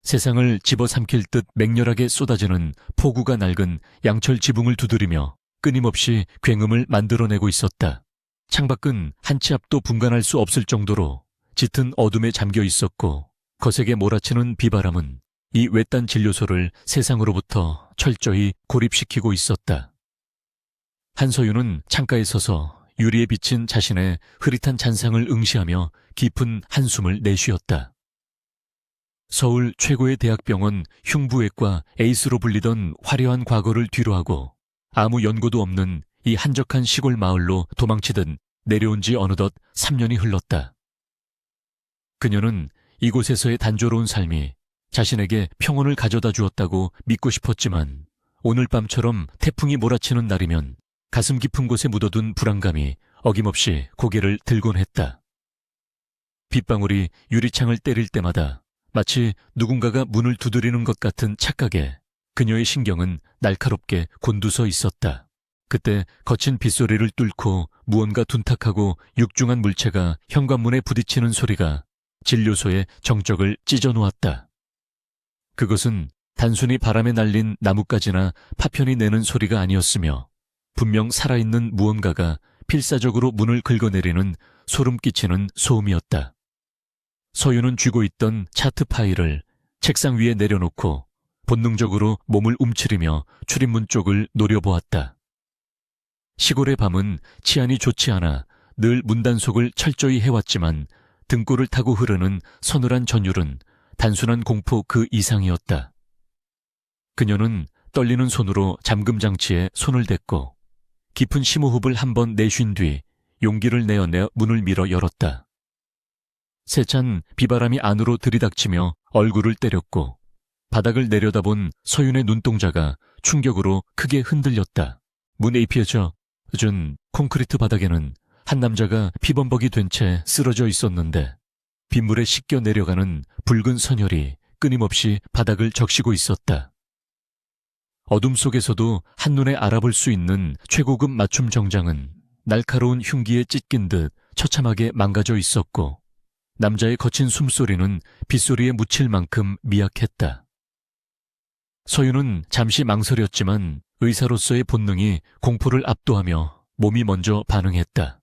세상을 집어삼킬 듯 맹렬하게 쏟아지는 폭우가 낡은 양철 지붕을 두드리며 끊임없이 굉음을 만들어내고 있었다. 창밖은 한 치 앞도 분간할 수 없을 정도로 짙은 어둠에 잠겨 있었고, 거세게 몰아치는 비바람은 이 외딴 진료소를 세상으로부터 철저히 고립시키고 있었다. 한서윤은 창가에 서서 유리에 비친 자신의 흐릿한 잔상을 응시하며 깊은 한숨을 내쉬었다. 서울 최고의 대학병원 흉부외과 에이스로 불리던 화려한 과거를 뒤로하고 아무 연고도 없는 이 한적한 시골 마을로 도망치듯 내려온 지 어느덧 3년이 흘렀다. 그녀는 이곳에서의 단조로운 삶이 자신에게 평온을 가져다 주었다고 믿고 싶었지만, 오늘 밤처럼 태풍이 몰아치는 날이면 가슴 깊은 곳에 묻어둔 불안감이 어김없이 고개를 들곤 했다. 빗방울이 유리창을 때릴 때마다 마치 누군가가 문을 두드리는 것 같은 착각에 그녀의 신경은 날카롭게 곤두서 있었다. 그때 거친 빗소리를 뚫고 무언가 둔탁하고 육중한 물체가 현관문에 부딪히는 소리가 진료소의 정적을 찢어놓았다. 그것은 단순히 바람에 날린 나뭇가지나 파편이 내는 소리가 아니었으며, 분명 살아있는 무언가가 필사적으로 문을 긁어내리는 소름 끼치는 소음이었다. 서윤은 쥐고 있던 차트 파일을 책상 위에 내려놓고 본능적으로 몸을 움츠리며 출입문 쪽을 노려보았다. 시골의 밤은 치안이 좋지 않아 늘 문단속을 철저히 해왔지만, 등골을 타고 흐르는 서늘한 전율은 단순한 공포 그 이상이었다. 그녀는 떨리는 손으로 잠금 장치에 손을 댔고 깊은 심호흡을 한번 내쉰 뒤 용기를 내어내 문을 밀어 열었다. 세찬 비바람이 안으로 들이닥치며 얼굴을 때렸고, 바닥을 내려다본 서윤의 눈동자가 충격으로 크게 흔들렸다. 문에 입혀져 준 콘크리트 바닥에는 한 남자가 피범벅이 된 채 쓰러져 있었는데, 빗물에 씻겨 내려가는 붉은 선혈이 끊임없이 바닥을 적시고 있었다. 어둠 속에서도 한눈에 알아볼 수 있는 최고급 맞춤 정장은 날카로운 흉기에 찢긴 듯 처참하게 망가져 있었고, 남자의 거친 숨소리는 빗소리에 묻힐 만큼 미약했다. 서윤은 잠시 망설였지만 의사로서의 본능이 공포를 압도하며 몸이 먼저 반응했다.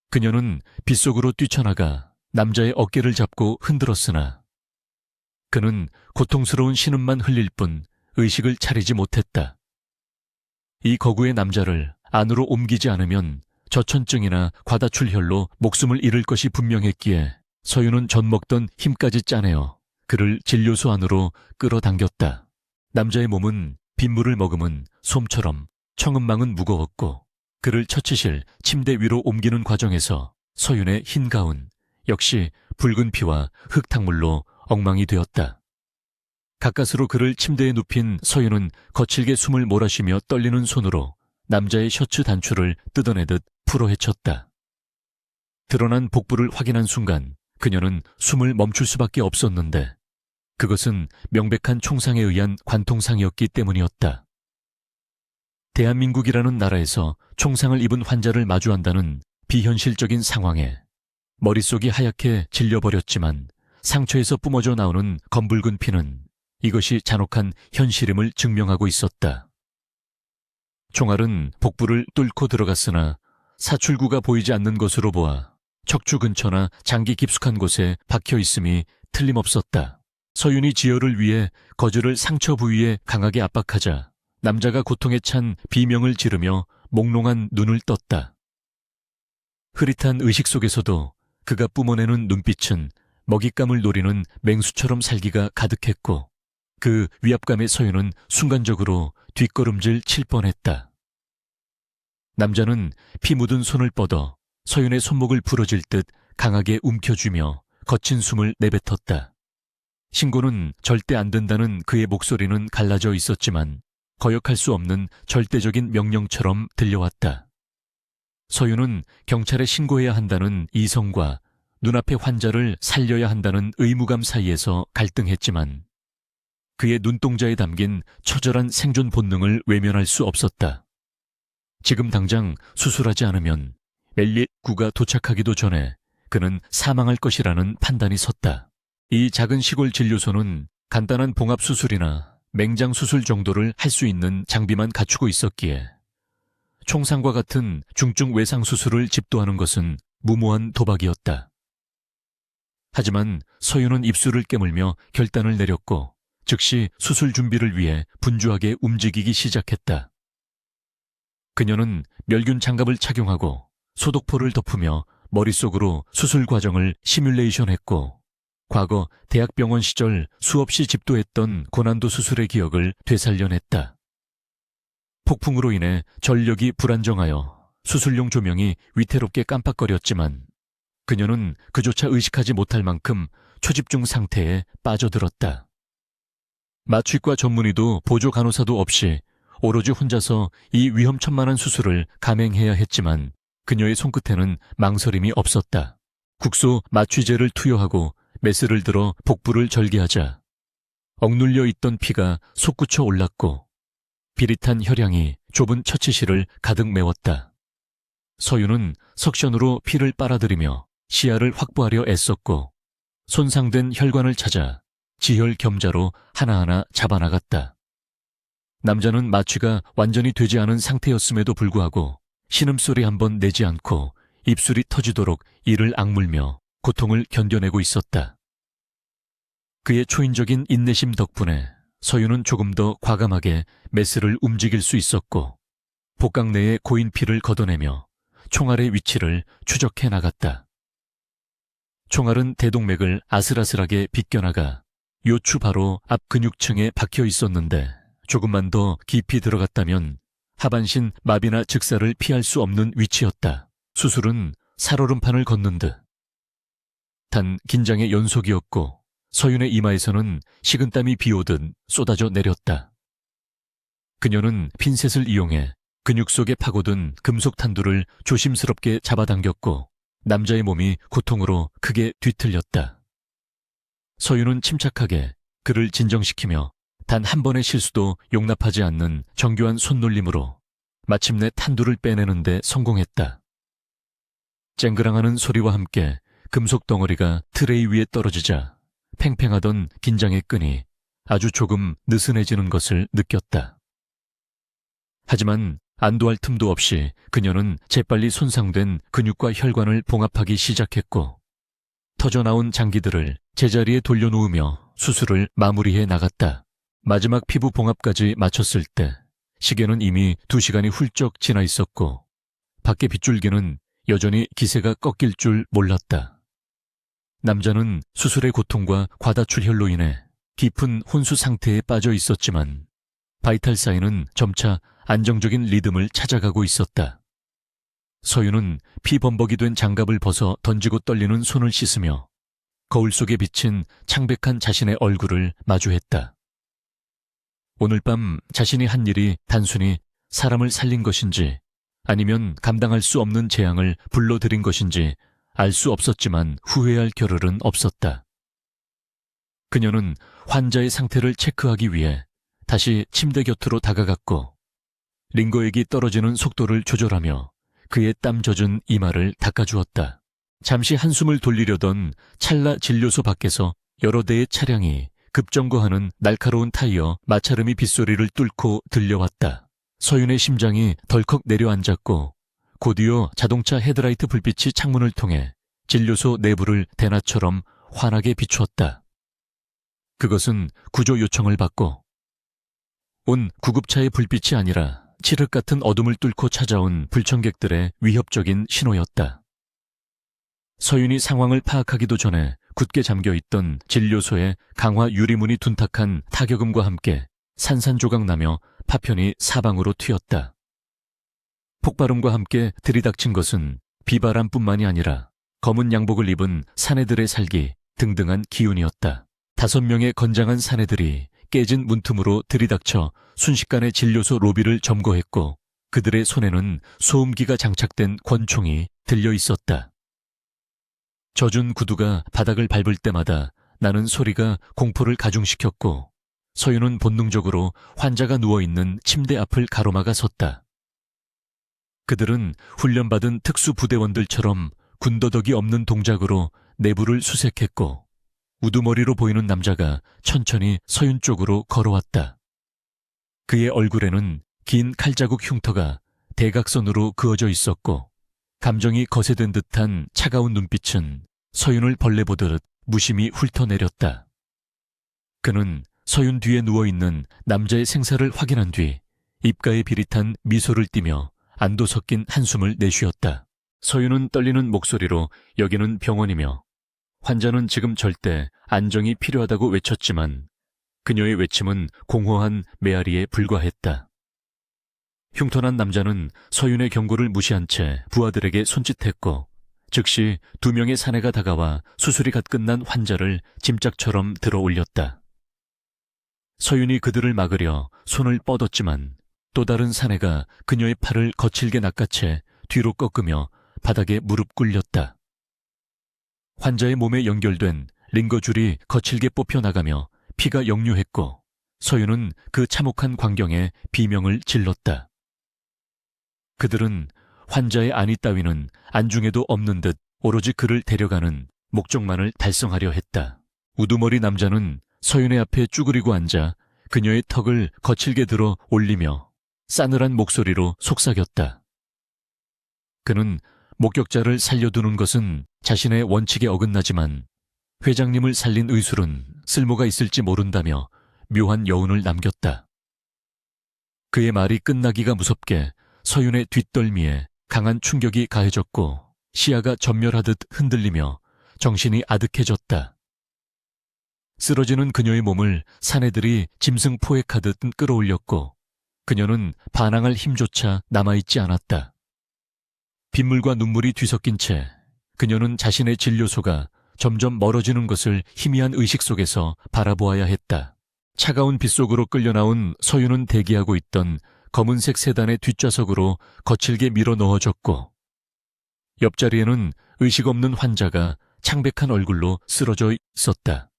그녀는 빗속으로 뛰쳐나가 남자의 어깨를 잡고 흔들었으나 그는 고통스러운 신음만 흘릴 뿐 의식을 차리지 못했다. 이 거구의 남자를 안으로 옮기지 않으면 저천증이나 과다출혈로 목숨을 잃을 것이 분명했기에 서윤은 젖먹던 힘까지 짜내어 그를 진료소 안으로 끌어당겼다. 남자의 몸은 빗물을 머금은 솜처럼, 청음망은 무거웠고, 그를 처치실 침대 위로 옮기는 과정에서 서윤의 흰 가운 역시 붉은 피와 흙탕물로 엉망이 되었다. 가까스로 그를 침대에 눕힌 서윤은 거칠게 숨을 몰아쉬며 떨리는 손으로 남자의 셔츠 단추를 뜯어내듯 풀어헤쳤다. 드러난 복부를 확인한 순간 그녀는 숨을 멈출 수밖에 없었는데, 그것은 명백한 총상에 의한 관통상이었기 때문이었다. 대한민국이라는 나라에서 총상을 입은 환자를 마주한다는 비현실적인 상황에 머릿속이 하얗게 질려버렸지만, 상처에서 뿜어져 나오는 검붉은 피는 이것이 잔혹한 현실임을 증명하고 있었다. 총알은 복부를 뚫고 들어갔으나 사출구가 보이지 않는 것으로 보아 척추 근처나 장기 깊숙한 곳에 박혀 있음이 틀림없었다. 서윤이 지혈을 위해 거즈를 상처 부위에 강하게 압박하자 남자가 고통에 찬 비명을 지르며 몽롱한 눈을 떴다. 흐릿한 의식 속에서도 그가 뿜어내는 눈빛은 먹잇감을 노리는 맹수처럼 살기가 가득했고, 그 위압감에 서윤은 순간적으로 뒷걸음질 칠 뻔했다. 남자는 피 묻은 손을 뻗어 서윤의 손목을 부러질 듯 강하게 움켜쥐며 거친 숨을 내뱉었다. 신고는 절대 안 된다는 그의 목소리는 갈라져 있었지만 거역할 수 없는 절대적인 명령처럼 들려왔다. 서윤은 경찰에 신고해야 한다는 이성과 눈앞의 환자를 살려야 한다는 의무감 사이에서 갈등했지만, 그의 눈동자에 담긴 처절한 생존 본능을 외면할 수 없었다. 지금 당장 수술하지 않으면 멜리9가 도착하기도 전에 그는 사망할 것이라는 판단이 섰다. 이 작은 시골 진료소는 간단한 봉합수술이나 맹장수술 정도를 할 수 있는 장비만 갖추고 있었기에 총상과 같은 중증 외상수술을 집도하는 것은 무모한 도박이었다. 하지만 서윤은 입술을 깨물며 결단을 내렸고 즉시 수술 준비를 위해 분주하게 움직이기 시작했다. 그녀는 멸균 장갑을 착용하고 소독포를 덮으며 머릿속으로 수술 과정을 시뮬레이션했고 과거 대학병원 시절 수없이 집도했던 고난도 수술의 기억을 되살려냈다. 폭풍으로 인해 전력이 불안정하여 수술용 조명이 위태롭게 깜빡거렸지만 그녀는 그조차 의식하지 못할 만큼 초집중 상태에 빠져들었다. 마취과 전문의도 보조 간호사도 없이 오로지 혼자서 이 위험천만한 수술을 감행해야 했지만 그녀의 손끝에는 망설임이 없었다. 국소 마취제를 투여하고 메스를 들어 복부를 절개하자 억눌려 있던 피가 솟구쳐 올랐고 비릿한 혈향이 좁은 처치실을 가득 메웠다. 서윤은 석션으로 피를 빨아들이며 시야를 확보하려 애썼고 손상된 혈관을 찾아 지혈 겸자로 하나하나 잡아나갔다. 남자는 마취가 완전히 되지 않은 상태였음에도 불구하고 신음소리 한번 내지 않고 입술이 터지도록 이를 악물며 고통을 견뎌내고 있었다. 그의 초인적인 인내심 덕분에 서윤은 조금 더 과감하게 메스를 움직일 수 있었고 복강 내의 고인 피를 걷어내며 총알의 위치를 추적해 나갔다. 총알은 대동맥을 아슬아슬하게 비껴나가 요추 바로 앞 근육층에 박혀 있었는데 조금만 더 깊이 들어갔다면 하반신 마비나 즉사를 피할 수 없는 위치였다. 수술은 살얼음판을 걷는 듯. 단 긴장의 연속이었고 서윤의 이마에서는 식은땀이 비오듯 쏟아져 내렸다. 그녀는 핀셋을 이용해 근육 속에 파고든 금속 탄두를 조심스럽게 잡아당겼고 남자의 몸이 고통으로 크게 뒤틀렸다. 서윤은 침착하게 그를 진정시키며 단 한 번의 실수도 용납하지 않는 정교한 손놀림으로 마침내 탄두를 빼내는 데 성공했다. 쨍그랑하는 소리와 함께 금속 덩어리가 트레이 위에 떨어지자 팽팽하던 긴장의 끈이 아주 조금 느슨해지는 것을 느꼈다. 하지만 안도할 틈도 없이 그녀는 재빨리 손상된 근육과 혈관을 봉합하기 시작했고 터져나온 장기들을 제자리에 돌려놓으며 수술을 마무리해 나갔다. 마지막 피부 봉합까지 마쳤을 때 시계는 이미 2시간이 훌쩍 지나 있었고 밖의 빗줄기는 여전히 기세가 꺾일 줄 몰랐다. 남자는 수술의 고통과 과다출혈로 인해 깊은 혼수 상태에 빠져 있었지만 바이탈 사인은 점차 안정적인 리듬을 찾아가고 있었다. 서윤은 피범벅이 된 장갑을 벗어 던지고 떨리는 손을 씻으며 거울 속에 비친 창백한 자신의 얼굴을 마주했다. 오늘 밤 자신이 한 일이 단순히 사람을 살린 것인지 아니면 감당할 수 없는 재앙을 불러들인 것인지 알 수 없었지만 후회할 겨를은 없었다. 그녀는 환자의 상태를 체크하기 위해 다시 침대 곁으로 다가갔고 링거액이 떨어지는 속도를 조절하며 그의 땀 젖은 이마를 닦아주었다. 잠시 한숨을 돌리려던 찰나 진료소 밖에서 여러 대의 차량이 급정거하는 날카로운 타이어 마찰음이 빗소리를 뚫고 들려왔다. 서윤의 심장이 덜컥 내려앉았고 곧이어 자동차 헤드라이트 불빛이 창문을 통해 진료소 내부를 대낮처럼 환하게 비추었다. 그것은 구조 요청을 받고 온 구급차의 불빛이 아니라 칠흑 같은 어둠을 뚫고 찾아온 불청객들의 위협적인 신호였다. 서윤이 상황을 파악하기도 전에 굳게 잠겨있던 진료소의 강화 유리문이 둔탁한 타격음과 함께 산산조각 나며 파편이 사방으로 튀었다. 폭발음과 함께 들이닥친 것은 비바람뿐만이 아니라 검은 양복을 입은 사내들의 살기 등등한 기운이었다. 5명의 건장한 사내들이 깨진 문틈으로 들이닥쳐 순식간에 진료소 로비를 점거했고 그들의 손에는 소음기가 장착된 권총이 들려 있었다. 젖은 구두가 바닥을 밟을 때마다 나는 소리가 공포를 가중시켰고 서윤은 본능적으로 환자가 누워있는 침대 앞을 가로막아 섰다. 그들은 훈련받은 특수부대원들처럼 군더더기 없는 동작으로 내부를 수색했고 우두머리로 보이는 남자가 천천히 서윤 쪽으로 걸어왔다. 그의 얼굴에는 긴 칼자국 흉터가 대각선으로 그어져 있었고 감정이 거세된 듯한 차가운 눈빛은 서윤을 벌레 보듯 무심히 훑어내렸다. 그는 서윤 뒤에 누워있는 남자의 생사를 확인한 뒤 입가에 비릿한 미소를 띠며 안도 섞인 한숨을 내쉬었다. 서윤은 떨리는 목소리로 여기는 병원이며 환자는 지금 절대 안정이 필요하다고 외쳤지만 그녀의 외침은 공허한 메아리에 불과했다. 흉터난 남자는 서윤의 경고를 무시한 채 부하들에게 손짓했고 즉시 2명의 사내가 다가와 수술이 갓 끝난 환자를 짐짝처럼 들어 올렸다. 서윤이 그들을 막으려 손을 뻗었지만 또 다른 사내가 그녀의 팔을 거칠게 낚아채 뒤로 꺾으며 바닥에 무릎 꿇렸다. 환자의 몸에 연결된 링거줄이 거칠게 뽑혀나가며 피가 역류했고 서윤은 그 참혹한 광경에 비명을 질렀다. 그들은 환자의 안위 따위는 안중에도 없는 듯 오로지 그를 데려가는 목적만을 달성하려 했다. 우두머리 남자는 서윤의 앞에 쭈그리고 앉아 그녀의 턱을 거칠게 들어 올리며 싸늘한 목소리로 속삭였다. 그는 목격자를 살려두는 것은 자신의 원칙에 어긋나지만 회장님을 살린 의술은 쓸모가 있을지 모른다며 묘한 여운을 남겼다. 그의 말이 끝나기가 무섭게 서윤의 뒷덜미에 강한 충격이 가해졌고 시야가 전멸하듯 흔들리며 정신이 아득해졌다. 쓰러지는 그녀의 몸을 사내들이 짐승 포획하듯 끌어올렸고 그녀는 반항할 힘조차 남아있지 않았다. 빗물과 눈물이 뒤섞인 채 그녀는 자신의 진료소가 점점 멀어지는 것을 희미한 의식 속에서 바라보아야 했다. 차가운 빗속으로 끌려나온 서윤은 대기하고 있던 검은색 세단의 뒷좌석으로 거칠게 밀어 넣어졌고 옆자리에는 의식 없는 환자가 창백한 얼굴로 쓰러져 있었다.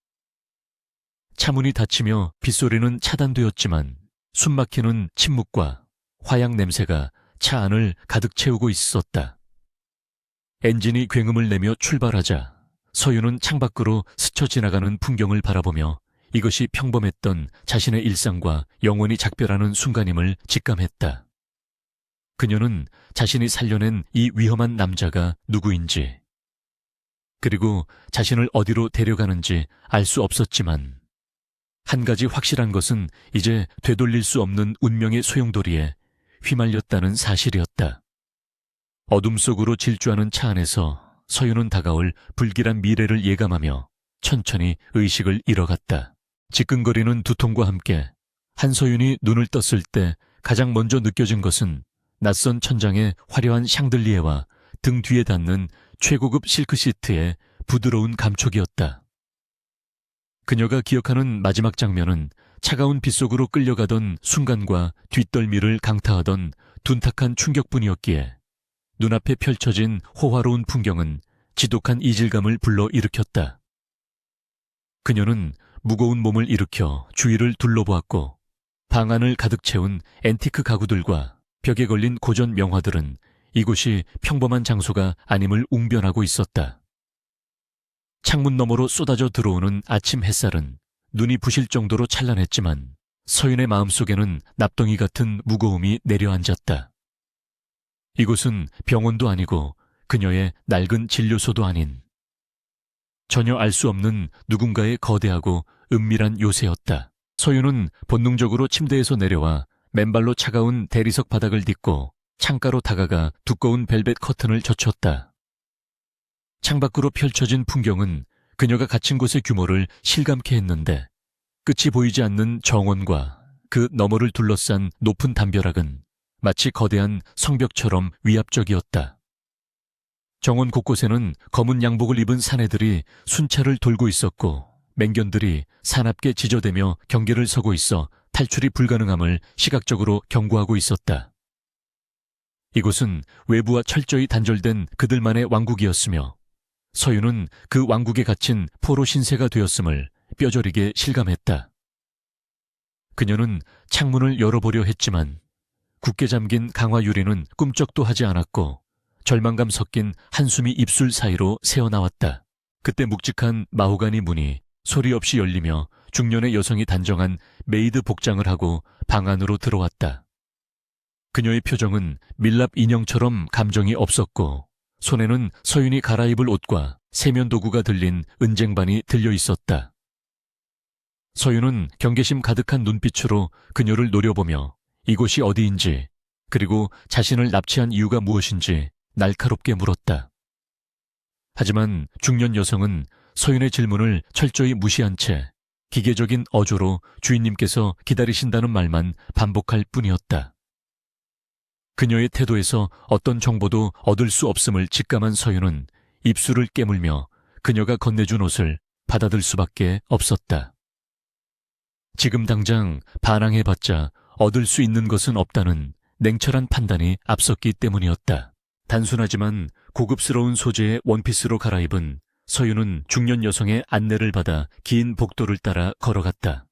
차문이 닫히며 빗소리는 차단되었지만 숨막히는 침묵과 화약 냄새가 차 안을 가득 채우고 있었다. 엔진이 굉음을 내며 출발하자 서윤은 창밖으로 스쳐 지나가는 풍경을 바라보며 이것이 평범했던 자신의 일상과 영원히 작별하는 순간임을 직감했다. 그녀는 자신이 살려낸 이 위험한 남자가 누구인지, 그리고 자신을 어디로 데려가는지 알 수 없었지만 한 가지 확실한 것은 이제 되돌릴 수 없는 운명의 소용돌이에 휘말렸다는 사실이었다. 어둠 속으로 질주하는 차 안에서 서윤은 다가올 불길한 미래를 예감하며 천천히 의식을 잃어갔다. 지끈거리는 두통과 함께 한서윤이 눈을 떴을 때 가장 먼저 느껴진 것은 낯선 천장의 화려한 샹들리에와 등 뒤에 닿는 최고급 실크 시트의 부드러운 감촉이었다. 그녀가 기억하는 마지막 장면은 차가운 빗속으로 끌려가던 순간과 뒷덜미를 강타하던 둔탁한 충격뿐이었기에 눈앞에 펼쳐진 호화로운 풍경은 지독한 이질감을 불러일으켰다. 그녀는 무거운 몸을 일으켜 주위를 둘러보았고 방 안을 가득 채운 앤티크 가구들과 벽에 걸린 고전 명화들은 이곳이 평범한 장소가 아님을 웅변하고 있었다. 창문 너머로 쏟아져 들어오는 아침 햇살은 눈이 부실 정도로 찬란했지만 서윤의 마음속에는 납덩이 같은 무거움이 내려앉았다. 이곳은 병원도 아니고 그녀의 낡은 진료소도 아닌 전혀 알 수 없는 누군가의 거대하고 은밀한 요새였다. 서윤은 본능적으로 침대에서 내려와 맨발로 차가운 대리석 바닥을 딛고 창가로 다가가 두꺼운 벨벳 커튼을 젖혔다. 창밖으로 펼쳐진 풍경은 그녀가 갇힌 곳의 규모를 실감케 했는데 끝이 보이지 않는 정원과 그 너머를 둘러싼 높은 담벼락은 마치 거대한 성벽처럼 위압적이었다. 정원 곳곳에는 검은 양복을 입은 사내들이 순찰을 돌고 있었고 맹견들이 사납게 지저대며 경계를 서고 있어 탈출이 불가능함을 시각적으로 경고하고 있었다. 이곳은 외부와 철저히 단절된 그들만의 왕국이었으며 서윤은 그 왕국에 갇힌 포로 신세가 되었음을 뼈저리게 실감했다. 그녀는 창문을 열어보려 했지만 굳게 잠긴 강화 유리는 꿈쩍도 하지 않았고 절망감 섞인 한숨이 입술 사이로 새어나왔다. 그때 묵직한 마호가니 문이 소리 없이 열리며 중년의 여성이 단정한 메이드 복장을 하고 방 안으로 들어왔다. 그녀의 표정은 밀랍 인형처럼 감정이 없었고 손에는 서윤이 갈아입을 옷과 세면도구가 들린 은쟁반이 들려 있었다. 서윤은 경계심 가득한 눈빛으로 그녀를 노려보며 이곳이 어디인지 그리고 자신을 납치한 이유가 무엇인지 날카롭게 물었다. 하지만 중년 여성은 서윤의 질문을 철저히 무시한 채 기계적인 어조로 주인님께서 기다리신다는 말만 반복할 뿐이었다. 그녀의 태도에서 어떤 정보도 얻을 수 없음을 직감한 서윤은 입술을 깨물며 그녀가 건네준 옷을 받아들 수밖에 없었다. 지금 당장 반항해봤자 얻을 수 있는 것은 없다는 냉철한 판단이 앞섰기 때문이었다. 단순하지만 고급스러운 소재의 원피스로 갈아입은 서윤은 중년 여성의 안내를 받아 긴 복도를 따라 걸어갔다.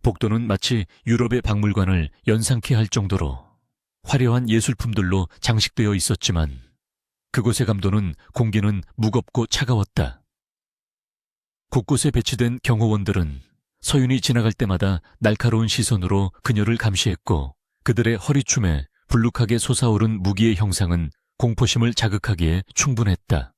복도는 마치 유럽의 박물관을 연상케 할 정도로 화려한 예술품들로 장식되어 있었지만 그곳의 감도는 공기는 무겁고 차가웠다. 곳곳에 배치된 경호원들은 서윤이 지나갈 때마다 날카로운 시선으로 그녀를 감시했고 그들의 허리춤에 불룩하게 솟아오른 무기의 형상은 공포심을 자극하기에 충분했다.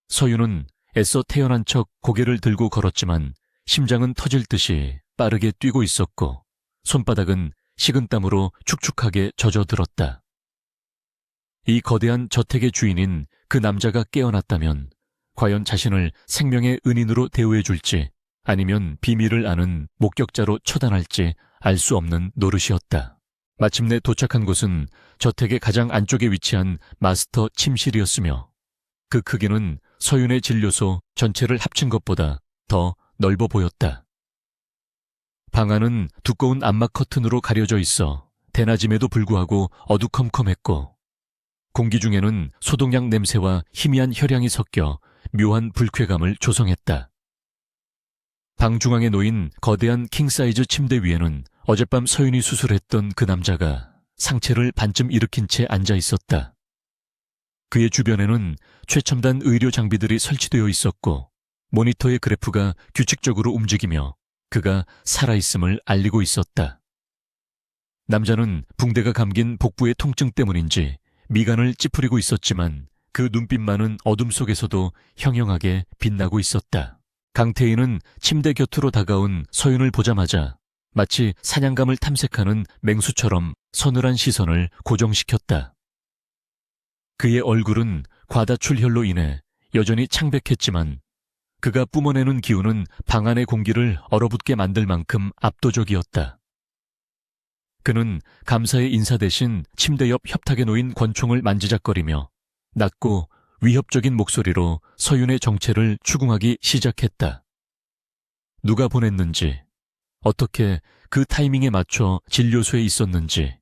서윤은 애써 태연한 척 고개를 들고 걸었지만 심장은 터질 듯이 빠르게 뛰고 있었고 손바닥은 식은땀으로 축축하게 젖어들었다. 이 거대한 저택의 주인인 그 남자가 깨어났다면 과연 자신을 생명의 은인으로 대우해줄지 아니면 비밀을 아는 목격자로 처단할지 알 수 없는 노릇이었다. 마침내 도착한 곳은 저택의 가장 안쪽에 위치한 마스터 침실이었으며 그 크기는 서윤의 진료소 전체를 합친 것보다 더 넓어 보였다. 방 안은 두꺼운 암막 커튼으로 가려져 있어 대낮임에도 불구하고 어두컴컴했고 공기 중에는 소독약 냄새와 희미한 혈향이 섞여 묘한 불쾌감을 조성했다. 방 중앙에 놓인 거대한 킹사이즈 침대 위에는 어젯밤 서윤이 수술했던 그 남자가 상체를 반쯤 일으킨 채 앉아 있었다. 그의 주변에는 최첨단 의료 장비들이 설치되어 있었고 모니터의 그래프가 규칙적으로 움직이며 그가 살아있음을 알리고 있었다. 남자는 붕대가 감긴 복부의 통증 때문인지 미간을 찌푸리고 있었지만 그 눈빛만은 어둠 속에서도 형형하게 빛나고 있었다. 강태희는 침대 곁으로 다가온 서윤을 보자마자 마치 사냥감을 탐색하는 맹수처럼 서늘한 시선을 고정시켰다. 그의 얼굴은 과다출혈로 인해 여전히 창백했지만 그가 뿜어내는 기운은 방 안의 공기를 얼어붙게 만들 만큼 압도적이었다. 그는 감사의 인사 대신 침대 옆 협탁에 놓인 권총을 만지작거리며 낮고 위협적인 목소리로 서윤의 정체를 추궁하기 시작했다. 누가 보냈는지, 어떻게 그 타이밍에 맞춰 진료소에 있었는지,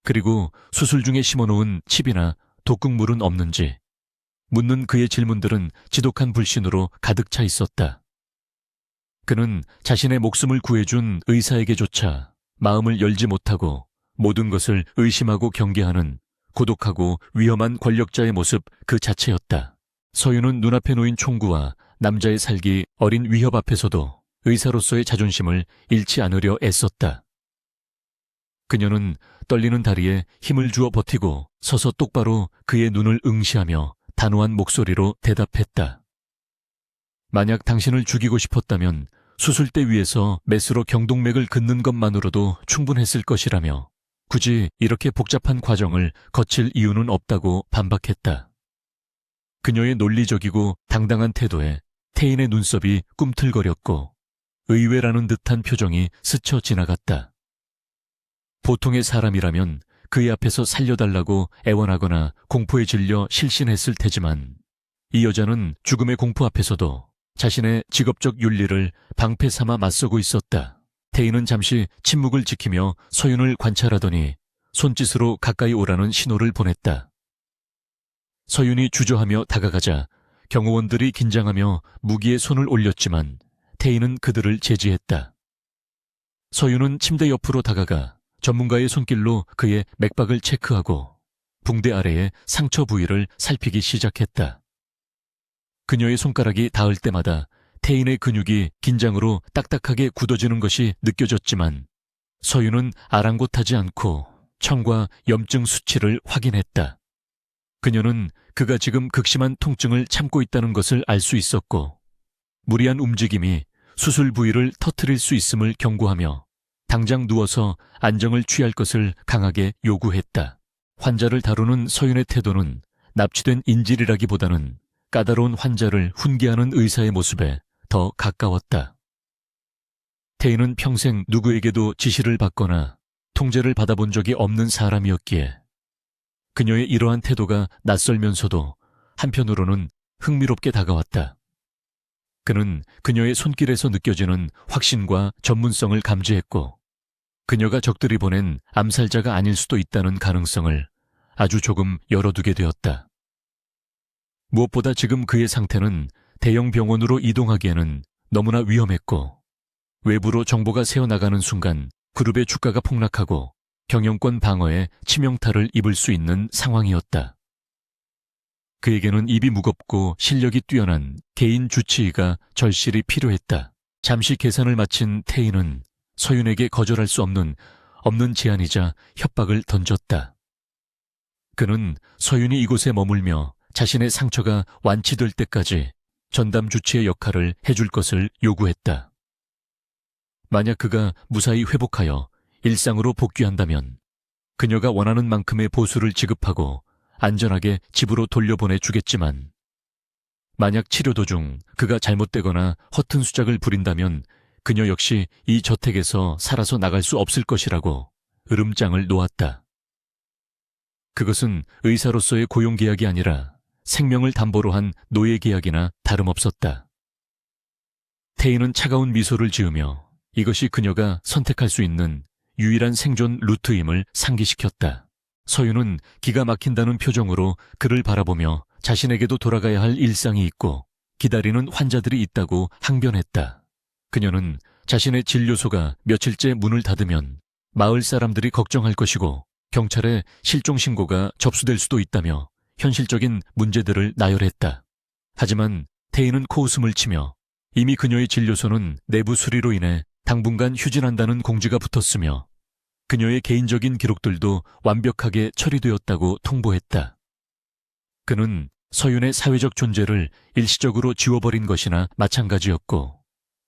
그리고 수술 중에 심어놓은 칩이나 독극물은 없는지, 묻는 그의 질문들은 지독한 불신으로 가득 차 있었다. 그는 자신의 목숨을 구해준 의사에게조차 마음을 열지 못하고 모든 것을 의심하고 경계하는 고독하고 위험한 권력자의 모습 그 자체였다. 서윤은 눈앞에 놓인 총구와 남자의 살기 어린 위협 앞에서도 의사로서의 자존심을 잃지 않으려 애썼다. 그녀는 떨리는 다리에 힘을 주어 버티고 서서 똑바로 그의 눈을 응시하며 단호한 목소리로 대답했다. 만약 당신을 죽이고 싶었다면 수술대 위에서 메스로 경동맥을 긋는 것만으로도 충분했을 것이라며 굳이 이렇게 복잡한 과정을 거칠 이유는 없다고 반박했다. 그녀의 논리적이고 당당한 태도에 태인의 눈썹이 꿈틀거렸고 의외라는 듯한 표정이 스쳐 지나갔다. 보통의 사람이라면 그의 앞에서 살려달라고 애원하거나 공포에 질려 실신했을 테지만 이 여자는 죽음의 공포 앞에서도 자신의 직업적 윤리를 방패 삼아 맞서고 있었다. 태인은 잠시 침묵을 지키며 서윤을 관찰하더니 손짓으로 가까이 오라는 신호를 보냈다. 서윤이 주저하며 다가가자 경호원들이 긴장하며 무기에 손을 올렸지만 태인은 그들을 제지했다. 서윤은 침대 옆으로 다가가 전문가의 손길로 그의 맥박을 체크하고 붕대 아래의 상처 부위를 살피기 시작했다. 그녀의 손가락이 닿을 때마다 태인의 근육이 긴장으로 딱딱하게 굳어지는 것이 느껴졌지만 서윤은 아랑곳하지 않고 청과 염증 수치를 확인했다. 그녀는 그가 지금 극심한 통증을 참고 있다는 것을 알 수 있었고 무리한 움직임이 수술 부위를 터뜨릴 수 있음을 경고하며 당장 누워서 안정을 취할 것을 강하게 요구했다. 환자를 다루는 서윤의 태도는 납치된 인질이라기보다는 까다로운 환자를 훈계하는 의사의 모습에 더 가까웠다. 태인은 평생 누구에게도 지시를 받거나 통제를 받아본 적이 없는 사람이었기에 그녀의 이러한 태도가 낯설면서도 한편으로는 흥미롭게 다가왔다. 그는 그녀의 손길에서 느껴지는 확신과 전문성을 감지했고 그녀가 적들이 보낸 암살자가 아닐 수도 있다는 가능성을 아주 조금 열어두게 되었다. 무엇보다 지금 그의 상태는 대형 병원으로 이동하기에는 너무나 위험했고 외부로 정보가 새어나가는 순간 그룹의 주가가 폭락하고 경영권 방어에 치명타를 입을 수 있는 상황이었다. 그에게는 입이 무겁고 실력이 뛰어난 개인 주치의가 절실히 필요했다. 잠시 계산을 마친 태인은 서윤에게 거절할 수 없는 제안이자 협박을 던졌다. 그는 서윤이 이곳에 머물며 자신의 상처가 완치될 때까지 전담 주치의 역할을 해줄 것을 요구했다. 만약 그가 무사히 회복하여 일상으로 복귀한다면 그녀가 원하는 만큼의 보수를 지급하고 안전하게 집으로 돌려보내 주겠지만 만약 치료 도중 그가 잘못되거나 허튼 수작을 부린다면 그녀 역시 이 저택에서 살아서 나갈 수 없을 것이라고 으름장을 놓았다. 그것은 의사로서의 고용계약이 아니라 생명을 담보로 한 노예계약이나 다름없었다. 태인은 차가운 미소를 지으며 이것이 그녀가 선택할 수 있는 유일한 생존 루트임을 상기시켰다. 서윤은 기가 막힌다는 표정으로 그를 바라보며 자신에게도 돌아가야 할 일상이 있고 기다리는 환자들이 있다고 항변했다. 그녀는 자신의 진료소가 며칠째 문을 닫으면 마을 사람들이 걱정할 것이고 경찰에 실종 신고가 접수될 수도 있다며 현실적인 문제들을 나열했다. 하지만 태인은 코웃음을 치며 이미 그녀의 진료소는 내부 수리로 인해 당분간 휴진한다는 공지가 붙었으며 그녀의 개인적인 기록들도 완벽하게 처리되었다고 통보했다. 그는 서윤의 사회적 존재를 일시적으로 지워버린 것이나 마찬가지였고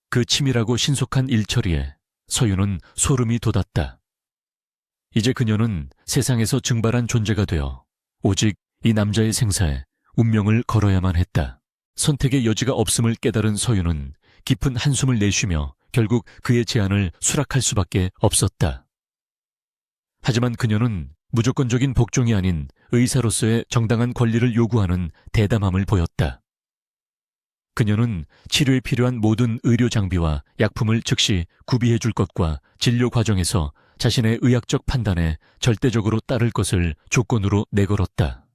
그 치밀하고 신속한 일처리에 서윤은 소름이 돋았다. 이제 그녀는 세상에서 증발한 존재가 되어 오직 이 남자의 생사에 운명을 걸어야만 했다. 선택의 여지가 없음을 깨달은 서윤은 깊은 한숨을 내쉬며 결국 그의 제안을 수락할 수밖에 없었다. 하지만 그녀는 무조건적인 복종이 아닌 의사로서의 정당한 권리를 요구하는 대담함을 보였다. 그녀는 치료에 필요한 모든 의료 장비와 약품을 즉시 구비해 줄 것과 진료 과정에서 자신의 의학적 판단에 절대적으로 따를 것을 조건으로 내걸었다.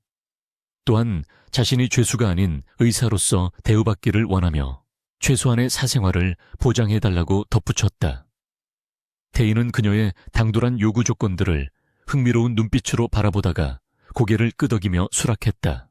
또한 자신이 죄수가 아닌 의사로서 대우받기를 원하며 최소한의 사생활을 보장해달라고 덧붙였다. 태인은 그녀의 당돌한 요구 조건들을 흥미로운 눈빛으로 바라보다가 고개를 끄덕이며 수락했다.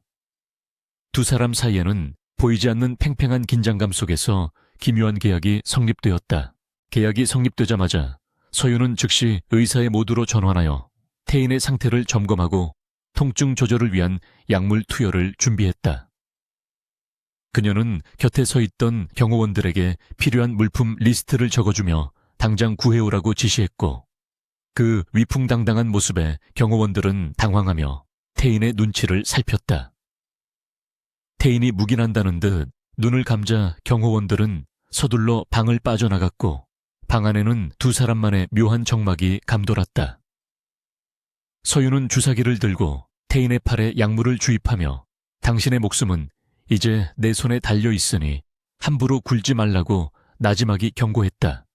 두 사람 사이에는 보이지 않는 팽팽한 긴장감 속에서 기묘한 계약이 성립되었다. 계약이 성립되자마자 서윤은 즉시 의사의 모드로 전환하여 태인의 상태를 점검하고 통증 조절을 위한 약물 투여를 준비했다. 그녀는 곁에 서 있던 경호원들에게 필요한 물품 리스트를 적어주며 당장 구해오라고 지시했고 그 위풍당당한 모습에 경호원들은 당황하며 태인의 눈치를 살폈다. 태인이 묵인한다는 듯 눈을 감자 경호원들은 서둘러 방을 빠져나갔고 방 안에는 두 사람만의 묘한 정막이 감돌았다. 서윤은 주사기를 들고 태인의 팔에 약물을 주입하며 당신의 목숨은 이제 내 손에 달려 있으니 함부로 굴지 말라고 나지막이 경고했다.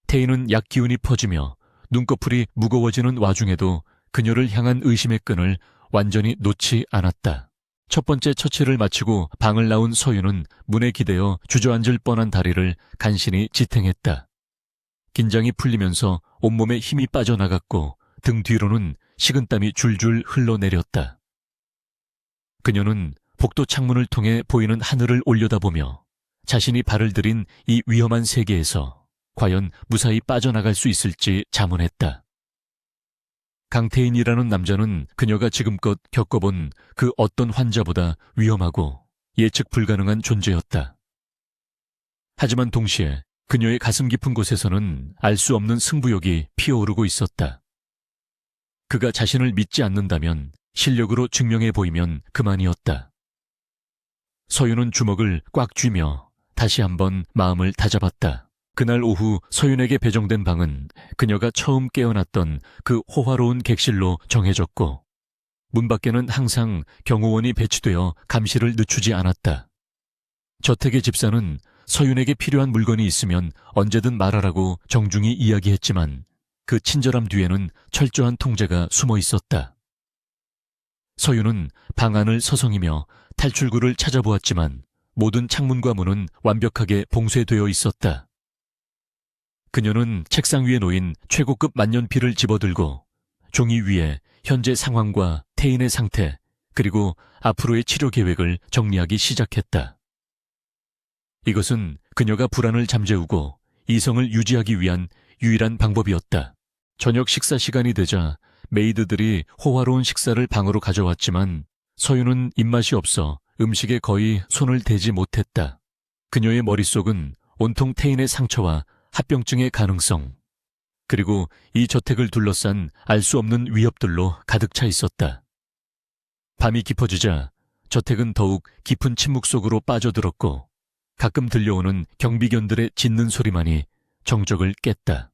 태인은 약 기운이 퍼지며 눈꺼풀이 무거워지는 와중에도 그녀를 향한 의심의 끈을 완전히 놓지 않았다. 첫 번째 처치를 마치고 방을 나온 서윤은 문에 기대어 주저앉을 뻔한 다리를 간신히 지탱했다. 긴장이 풀리면서 온몸에 힘이 빠져나갔고 등 뒤로는 식은땀이 줄줄 흘러내렸다. 그녀는 복도 창문을 통해 보이는 하늘을 올려다보며 자신이 발을 들인 이 위험한 세계에서 과연 무사히 빠져나갈 수 있을지 자문했다. 강태인이라는 남자는 그녀가 지금껏 겪어본 그 어떤 환자보다 위험하고 예측 불가능한 존재였다. 하지만 동시에 그녀의 가슴 깊은 곳에서는 알 수 없는 승부욕이 피어오르고 있었다. 그가 자신을 믿지 않는다면 실력으로 증명해 보이면 그만이었다. 서윤은 주먹을 꽉 쥐며 다시 한번 마음을 다잡았다. 그날 오후 서윤에게 배정된 방은 그녀가 처음 깨어났던 그 호화로운 객실로 정해졌고 문 밖에는 항상 경호원이 배치되어 감시를 늦추지 않았다. 저택의 집사는 서윤에게 필요한 물건이 있으면 언제든 말하라고 정중히 이야기했지만 그 친절함 뒤에는 철저한 통제가 숨어 있었다. 서윤은 방 안을 서성이며 탈출구를 찾아보았지만 모든 창문과 문은 완벽하게 봉쇄되어 있었다. 그녀는 책상 위에 놓인 최고급 만년필을 집어들고 종이 위에 현재 상황과 태인의 상태 그리고 앞으로의 치료 계획을 정리하기 시작했다. 이것은 그녀가 불안을 잠재우고 이성을 유지하기 위한 유일한 방법이었다. 저녁 식사 시간이 되자 메이드들이 호화로운 식사를 방으로 가져왔지만 서윤은 입맛이 없어 음식에 거의 손을 대지 못했다. 그녀의 머릿속은 온통 태인의 상처와 합병증의 가능성, 그리고 이 저택을 둘러싼 알 수 없는 위협들로 가득 차 있었다. 밤이 깊어지자 저택은 더욱 깊은 침묵 속으로 빠져들었고 가끔 들려오는 경비견들의 짖는 소리만이 정적을 깼다.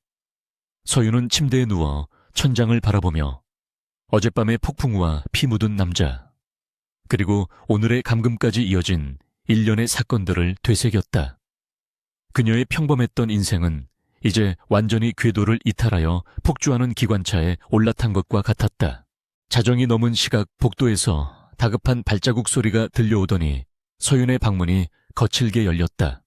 서윤은 침대에 누워 천장을 바라보며 어젯밤의 폭풍우와 피 묻은 남자, 그리고 오늘의 감금까지 이어진 일련의 사건들을 되새겼다. 그녀의 평범했던 인생은 이제 완전히 궤도를 이탈하여 폭주하는 기관차에 올라탄 것과 같았다. 자정이 넘은 시각 복도에서 다급한 발자국 소리가 들려오더니 서윤의 방문이 거칠게 열렸다.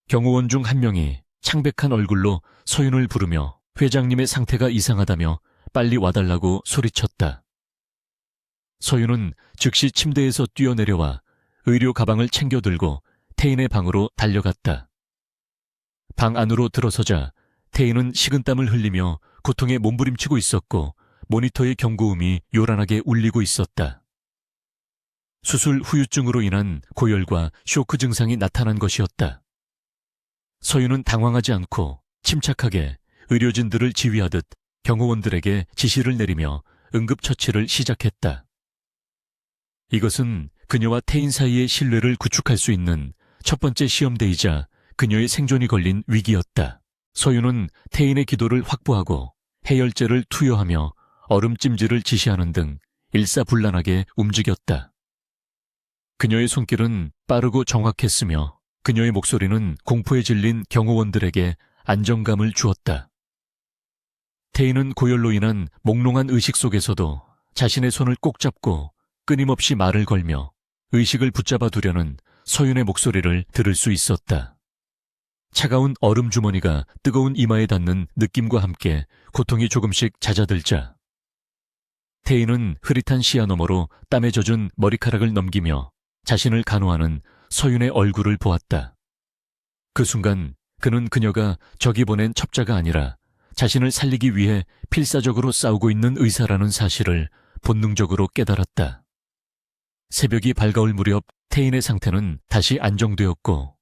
경호원 중 한 명이 창백한 얼굴로 서윤을 부르며 회장님의 상태가 이상하다며 빨리 와달라고 소리쳤다. 서윤은 즉시 침대에서 뛰어내려와 의료 가방을 챙겨 들고 태인의 방으로 달려갔다. 방 안으로 들어서자 태인은 식은땀을 흘리며 고통에 몸부림치고 있었고 모니터의 경고음이 요란하게 울리고 있었다. 수술 후유증으로 인한 고열과 쇼크 증상이 나타난 것이었다. 서윤은 당황하지 않고 침착하게 의료진들을 지휘하듯 경호원들에게 지시를 내리며 응급처치를 시작했다. 이것은 그녀와 태인 사이의 신뢰를 구축할 수 있는 첫 번째 시험대이자 그녀의 생존이 걸린 위기였다. 서윤은 태인의 기도를 확보하고 해열제를 투여하며 얼음찜질을 지시하는 등 일사불란하게 움직였다. 그녀의 손길은 빠르고 정확했으며 그녀의 목소리는 공포에 질린 경호원들에게 안정감을 주었다. 태인은 고열로 인한 몽롱한 의식 속에서도 자신의 손을 꼭 잡고 끊임없이 말을 걸며 의식을 붙잡아 두려는 서윤의 목소리를 들을 수 있었다. 차가운 얼음 주머니가 뜨거운 이마에 닿는 느낌과 함께 고통이 조금씩 잦아들자 태인은 흐릿한 시야 너머로 땀에 젖은 머리카락을 넘기며 자신을 간호하는 서윤의 얼굴을 보았다. 그 순간 그는 그녀가 적이 보낸 첩자가 아니라 자신을 살리기 위해 필사적으로 싸우고 있는 의사라는 사실을 본능적으로 깨달았다. 새벽이 밝아올 무렵 태인의 상태는 다시 안정되었고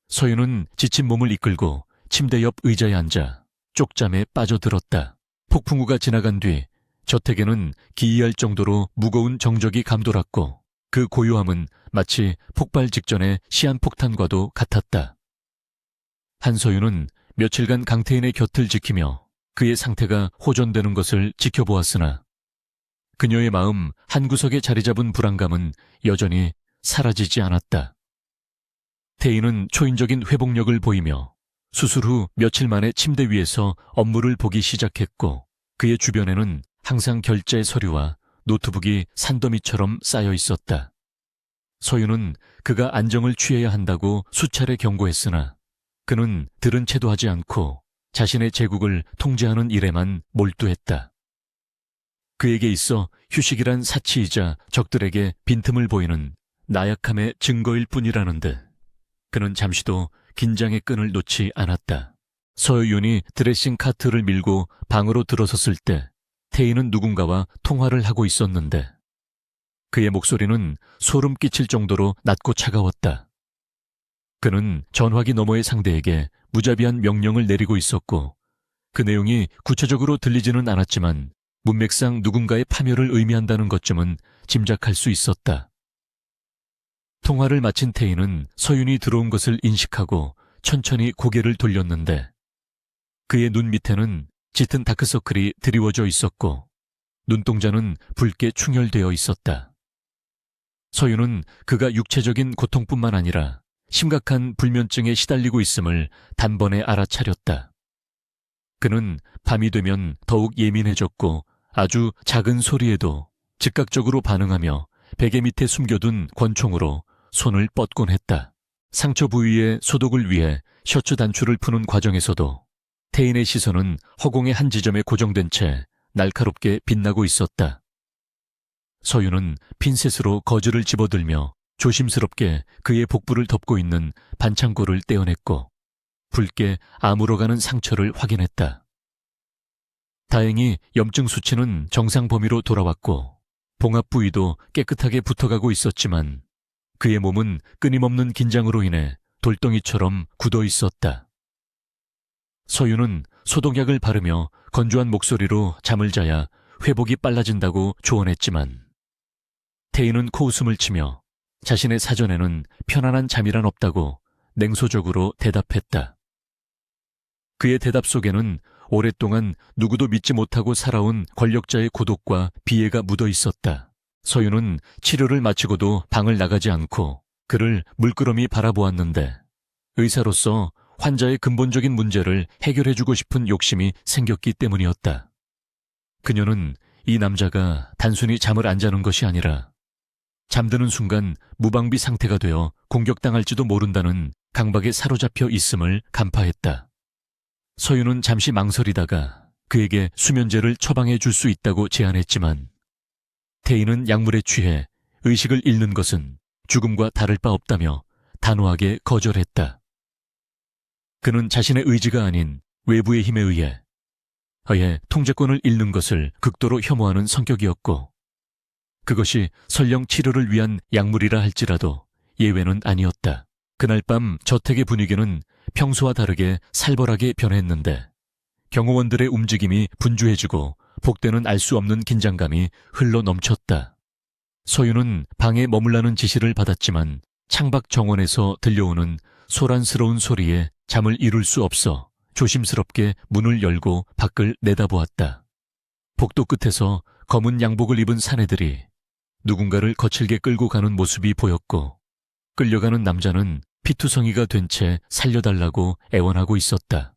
서윤은 지친 몸을 이끌고 침대 옆 의자에 앉아 쪽잠에 빠져들었다. 폭풍우가 지나간 뒤 저택에는 기이할 정도로 무거운 정적이 감돌았고 그 고요함은 마치 폭발 직전의 시한폭탄과도 같았다. 한서윤은 며칠간 강태인의 곁을 지키며 그의 상태가 호전되는 것을 지켜보았으나 그녀의 마음 한구석에 자리 잡은 불안감은 여전히 사라지지 않았다. 태인은 초인적인 회복력을 보이며 수술 후 며칠 만에 침대 위에서 업무를 보기 시작했고 그의 주변에는 항상 결제 서류와 노트북이 산더미처럼 쌓여 있었다. 서윤은 그가 안정을 취해야 한다고 수차례 경고했으나 그는 들은 채도 하지 않고 자신의 제국을 통제하는 일에만 몰두했다. 그에게 있어 휴식이란 사치이자 적들에게 빈틈을 보이는 나약함의 증거일 뿐이라는 듯 그는 잠시도 긴장의 끈을 놓지 않았다. 서윤이 드레싱 카트를 밀고 방으로 들어섰을 때 태희는 누군가와 통화를 하고 있었는데 그의 목소리는 소름 끼칠 정도로 낮고 차가웠다. 그는 전화기 너머의 상대에게 무자비한 명령을 내리고 있었고 그 내용이 구체적으로 들리지는 않았지만 문맥상 누군가의 파멸을 의미한다는 것쯤은 짐작할 수 있었다. 통화를 마친 태희는 서윤이 들어온 것을 인식하고 천천히 고개를 돌렸는데 그의 눈 밑에는 짙은 다크서클이 드리워져 있었고 눈동자는 붉게 충혈되어 있었다. 서윤은 그가 육체적인 고통뿐만 아니라 심각한 불면증에 시달리고 있음을 단번에 알아차렸다. 그는 밤이 되면 더욱 예민해졌고 아주 작은 소리에도 즉각적으로 반응하며 베개 밑에 숨겨둔 권총으로 손을 뻗곤 했다. 상처 부위에 소독을 위해 셔츠 단추를 푸는 과정에서도 태인의 시선은 허공의 한 지점에 고정된 채 날카롭게 빛나고 있었다. 서윤은 핀셋으로 거즈를 집어들며 조심스럽게 그의 복부를 덮고 있는 반창고를 떼어냈고 붉게 아물어가는 상처를 확인했다. 다행히 염증 수치는 정상 범위로 돌아왔고 봉합 부위도 깨끗하게 붙어가고 있었지만 그의 몸은 끊임없는 긴장으로 인해 돌덩이처럼 굳어 있었다. 서윤은 소독약을 바르며 건조한 목소리로 잠을 자야 회복이 빨라진다고 조언했지만 태희는 코웃음을 치며 자신의 사전에는 편안한 잠이란 없다고 냉소적으로 대답했다. 그의 대답 속에는 오랫동안 누구도 믿지 못하고 살아온 권력자의 고독과 비애가 묻어 있었다. 서윤은 치료를 마치고도 방을 나가지 않고 그를 물끄러미 바라보았는데 의사로서 환자의 근본적인 문제를 해결해주고 싶은 욕심이 생겼기 때문이었다. 그녀는 이 남자가 단순히 잠을 안 자는 것이 아니라 잠드는 순간 무방비 상태가 되어 공격당할지도 모른다는 강박에 사로잡혀 있음을 간파했다. 서윤은 잠시 망설이다가 그에게 수면제를 처방해 줄 수 있다고 제안했지만 태희는 약물에 취해 의식을 잃는 것은 죽음과 다를 바 없다며 단호하게 거절했다. 그는 자신의 의지가 아닌 외부의 힘에 의해 아예 통제권을 잃는 것을 극도로 혐오하는 성격이었고 그것이 설령 치료를 위한 약물이라 할지라도 예외는 아니었다. 그날 밤 저택의 분위기는 평소와 다르게 살벌하게 변했는데 경호원들의 움직임이 분주해지고 복대는 알 수 없는 긴장감이 흘러 넘쳤다. 서윤은 방에 머물라는 지시를 받았지만 창밖 정원에서 들려오는 소란스러운 소리에 잠을 이룰 수 없어 조심스럽게 문을 열고 밖을 내다보았다. 복도 끝에서 검은 양복을 입은 사내들이 누군가를 거칠게 끌고 가는 모습이 보였고 끌려가는 남자는 피투성이가 된 채 살려달라고 애원하고 있었다.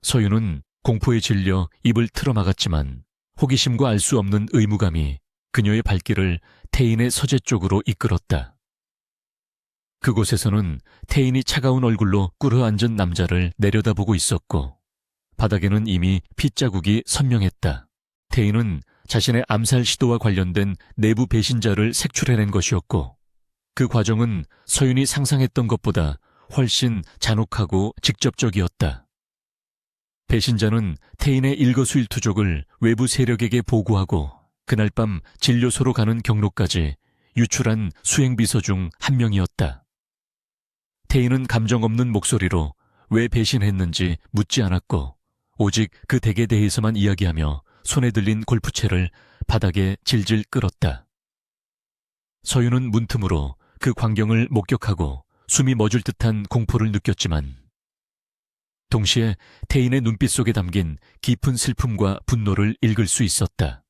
서윤은 공포에 질려 입을 틀어막았지만 호기심과 알 수 없는 의무감이 그녀의 발길을 태인의 서재 쪽으로 이끌었다. 그곳에서는 태인이 차가운 얼굴로 꿇어앉은 남자를 내려다보고 있었고 바닥에는 이미 핏자국이 선명했다. 태인은 자신의 암살 시도와 관련된 내부 배신자를 색출해낸 것이었고 그 과정은 서윤이 상상했던 것보다 훨씬 잔혹하고 직접적이었다. 배신자는 태인의 일거수일투족을 외부 세력에게 보고하고 그날 밤 진료소로 가는 경로까지 유출한 수행비서 중 한 명이었다. 태인은 감정 없는 목소리로 왜 배신했는지 묻지 않았고 오직 그 덱에 대해서만 이야기하며 손에 들린 골프채를 바닥에 질질 끌었다. 서윤은 문틈으로 그 광경을 목격하고 숨이 멎을 듯한 공포를 느꼈지만 동시에 태인의 눈빛 속에 담긴 깊은 슬픔과 분노를 읽을 수 있었다.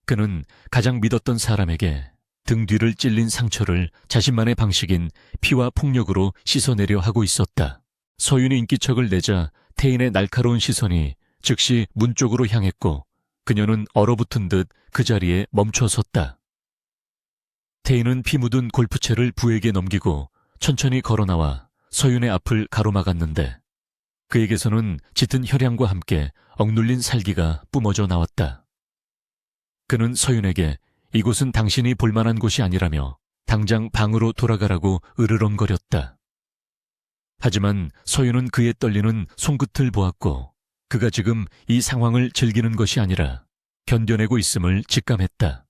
그는 가장 믿었던 사람에게 등 뒤를 찔린 상처를 자신만의 방식인 피와 폭력으로 씻어내려 하고 있었다. 서윤이 인기척을 내자 태인의 날카로운 시선이 즉시 문 쪽으로 향했고 그녀는 얼어붙은 듯 그 자리에 멈춰 섰다. 태인은 피 묻은 골프채를 부에게 넘기고 천천히 걸어나와 서윤의 앞을 가로막았는데 그에게서는 짙은 혈향과 함께 억눌린 살기가 뿜어져 나왔다. 그는 서윤에게 이곳은 당신이 볼만한 곳이 아니라며 당장 방으로 돌아가라고 으르렁거렸다. 하지만 서윤은 그의 떨리는 손끝을 보았고 그가 지금 이 상황을 즐기는 것이 아니라 견뎌내고 있음을 직감했다.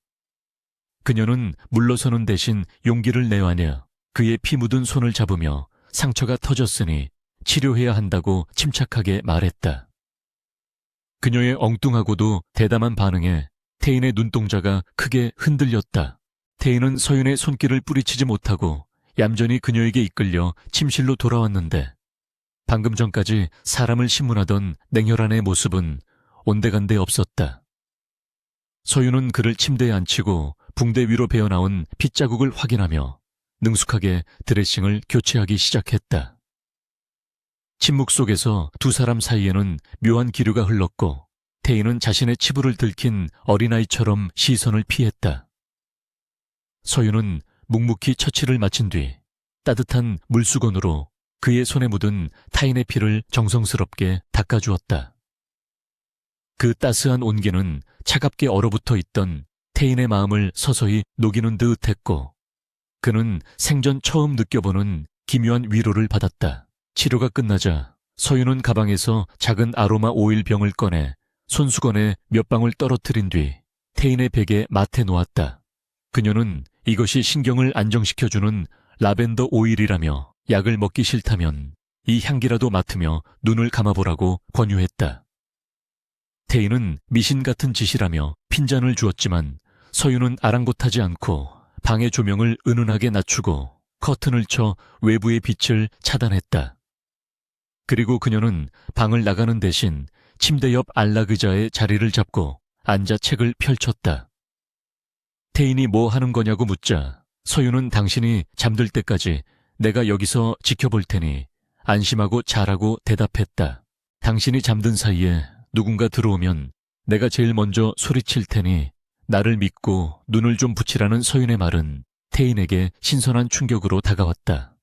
그녀는 물러서는 대신 용기를 내어내어 그의 피 묻은 손을 잡으며 상처가 터졌으니 치료해야 한다고 침착하게 말했다. 그녀의 엉뚱하고도 대담한 반응에 태인의 눈동자가 크게 흔들렸다. 태인은 서윤의 손길을 뿌리치지 못하고 얌전히 그녀에게 이끌려 침실로 돌아왔는데 방금 전까지 사람을 신문하던 냉혈한의 모습은 온데간데 없었다. 서윤은 그를 침대에 앉히고 붕대 위로 베어나온 핏자국을 확인하며 능숙하게 드레싱을 교체하기 시작했다. 침묵 속에서 두 사람 사이에는 묘한 기류가 흘렀고 태인은 자신의 치부를 들킨 어린아이처럼 시선을 피했다. 서윤은 묵묵히 처치를 마친 뒤 따뜻한 물수건으로 그의 손에 묻은 타인의 피를 정성스럽게 닦아주었다. 그 따스한 온기는 차갑게 얼어붙어 있던 태인의 마음을 서서히 녹이는 듯 했고 그는 생전 처음 느껴보는 기묘한 위로를 받았다. 치료가 끝나자 서윤은 가방에서 작은 아로마 오일 병을 꺼내 손수건에 몇 방울 떨어뜨린 뒤 태인의 베개에 맡해 놓았다. 그녀는 이것이 신경을 안정시켜주는 라벤더 오일이라며 약을 먹기 싫다면 이 향기라도 맡으며 눈을 감아보라고 권유했다. 태인은 미신 같은 짓이라며 핀잔을 주었지만 서윤은 아랑곳하지 않고 방의 조명을 은은하게 낮추고 커튼을 쳐 외부의 빛을 차단했다. 그리고 그녀는 방을 나가는 대신 침대 옆 안락 의자에 자리를 잡고 앉아 책을 펼쳤다. 태인이 뭐 하는 거냐고 묻자 서윤은 당신이 잠들 때까지 내가 여기서 지켜볼 테니 안심하고 자라고 대답했다. 당신이 잠든 사이에 누군가 들어오면 내가 제일 먼저 소리칠 테니 나를 믿고 눈을 좀 붙이라는 서윤의 말은 태인에게 신선한 충격으로 다가왔다.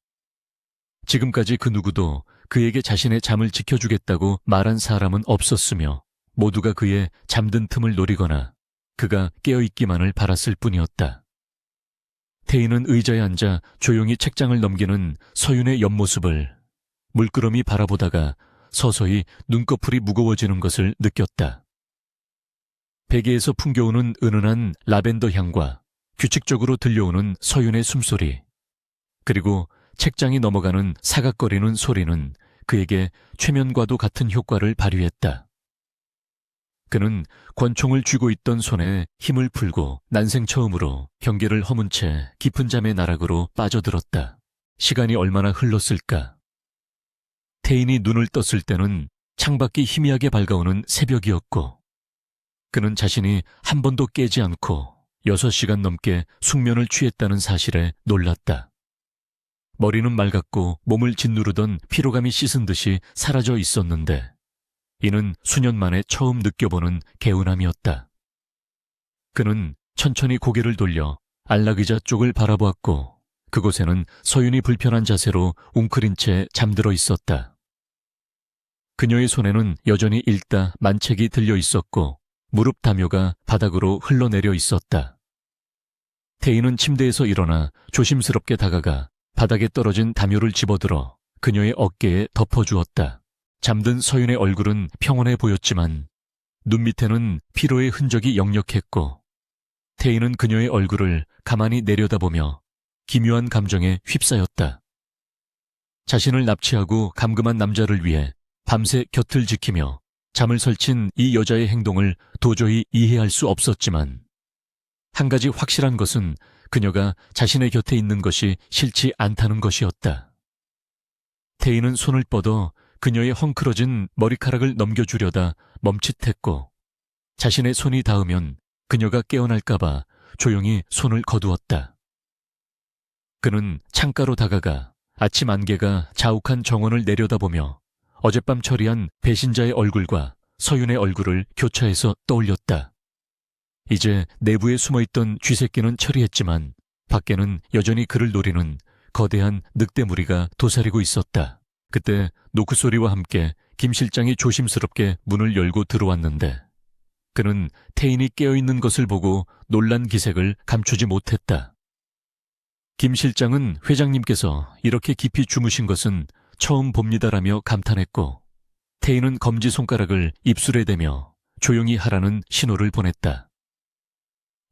지금까지 그 누구도 그에게 자신의 잠을 지켜주겠다고 말한 사람은 없었으며 모두가 그의 잠든 틈을 노리거나 그가 깨어있기만을 바랐을 뿐이었다. 태인은 의자에 앉아 조용히 책장을 넘기는 서윤의 옆모습을 물끄러미 바라보다가 서서히 눈꺼풀이 무거워지는 것을 느꼈다. 베개에서 풍겨오는 은은한 라벤더 향과 규칙적으로 들려오는 서윤의 숨소리, 그리고 책장이 넘어가는 사각거리는 소리는 그에게 최면과도 같은 효과를 발휘했다. 그는 권총을 쥐고 있던 손에 힘을 풀고 난생 처음으로 경계를 허문 채 깊은 잠의 나락으로 빠져들었다. 시간이 얼마나 흘렀을까? 태인이 눈을 떴을 때는 창밖이 희미하게 밝아오는 새벽이었고 그는 자신이 한 번도 깨지 않고 6시간 넘게 숙면을 취했다는 사실에 놀랐다. 머리는 맑았고 몸을 짓누르던 피로감이 씻은 듯이 사라져 있었는데 이는 수년 만에 처음 느껴보는 개운함이었다. 그는 천천히 고개를 돌려 안락의자 쪽을 바라보았고 그곳에는 서윤이 불편한 자세로 웅크린 채 잠들어 있었다. 그녀의 손에는 여전히 읽다 만책이 들려 있었고 무릎 담요가 바닥으로 흘러내려 있었다. 태인은 침대에서 일어나 조심스럽게 다가가 바닥에 떨어진 담요를 집어들어 그녀의 어깨에 덮어주었다. 잠든 서윤의 얼굴은 평온해 보였지만 눈 밑에는 피로의 흔적이 역력했고 태인은 그녀의 얼굴을 가만히 내려다보며 기묘한 감정에 휩싸였다. 자신을 납치하고 감금한 남자를 위해 밤새 곁을 지키며 잠을 설친 이 여자의 행동을 도저히 이해할 수 없었지만 한 가지 확실한 것은 그녀가 자신의 곁에 있는 것이 싫지 않다는 것이었다. 태인은 손을 뻗어 그녀의 헝클어진 머리카락을 넘겨주려다 멈칫했고 자신의 손이 닿으면 그녀가 깨어날까봐 조용히 손을 거두었다. 그는 창가로 다가가 아침 안개가 자욱한 정원을 내려다보며 어젯밤 처리한 배신자의 얼굴과 서윤의 얼굴을 교차해서 떠올렸다. 이제 내부에 숨어있던 쥐새끼는 처리했지만 밖에는 여전히 그를 노리는 거대한 늑대 무리가 도사리고 있었다. 그때 노크 소리와 함께 김 실장이 조심스럽게 문을 열고 들어왔는데 그는 태인이 깨어있는 것을 보고 놀란 기색을 감추지 못했다. 김 실장은 회장님께서 이렇게 깊이 주무신 것은 처음 봅니다라며 감탄했고, 태희는 검지손가락을 입술에 대며 조용히 하라는 신호를 보냈다.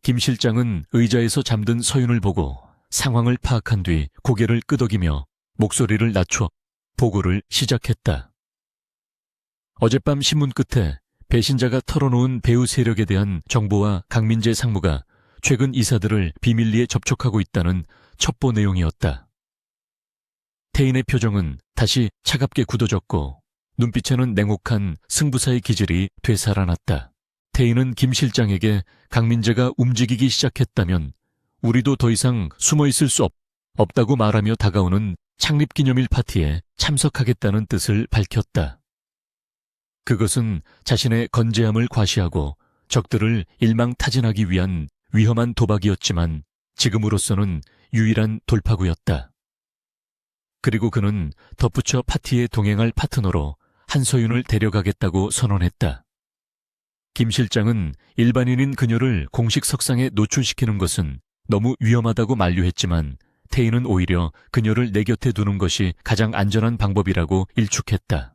김 실장은 의자에서 잠든 서윤을 보고 상황을 파악한 뒤 고개를 끄덕이며 목소리를 낮춰 보고를 시작했다. 어젯밤 신문 끝에 배신자가 털어놓은 배우 세력에 대한 정보와 강민재 상무가 최근 이사들을 비밀리에 접촉하고 있다는 첩보 내용이었다. 태인의 표정은 다시 차갑게 굳어졌고 눈빛에는 냉혹한 승부사의 기질이 되살아났다. 태인은 김 실장에게 강민재가 움직이기 시작했다면 우리도 더 이상 숨어있을 수 없다고 말하며 다가오는 창립기념일 파티에 참석하겠다는 뜻을 밝혔다. 그것은 자신의 건재함을 과시하고 적들을 일망타진하기 위한 위험한 도박이었지만 지금으로서는 유일한 돌파구였다. 그리고 그는 덧붙여 파티에 동행할 파트너로 한서윤을 데려가겠다고 선언했다. 김 실장은 일반인인 그녀를 공식 석상에 노출시키는 것은 너무 위험하다고 만류했지만 태희는 오히려 그녀를 내 곁에 두는 것이 가장 안전한 방법이라고 일축했다.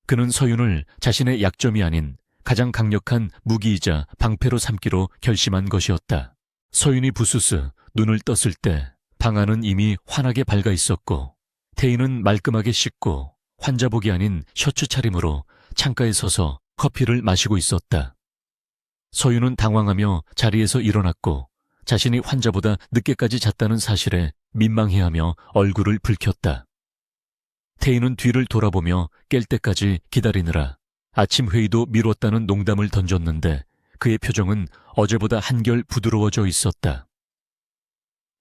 그는 서윤을 자신의 약점이 아닌 가장 강력한 무기이자 방패로 삼기로 결심한 것이었다. 서윤이 부스스 눈을 떴을 때 방 안은 이미 환하게 밝아 있었고 태희는 말끔하게 씻고 환자복이 아닌 셔츠 차림으로 창가에 서서 커피를 마시고 있었다. 서윤은 당황하며 자리에서 일어났고 자신이 환자보다 늦게까지 잤다는 사실에 민망해하며 얼굴을 붉혔다. 태희는 뒤를 돌아보며 깰 때까지 기다리느라 아침 회의도 미뤘다는 농담을 던졌는데 그의 표정은 어제보다 한결 부드러워져 있었다.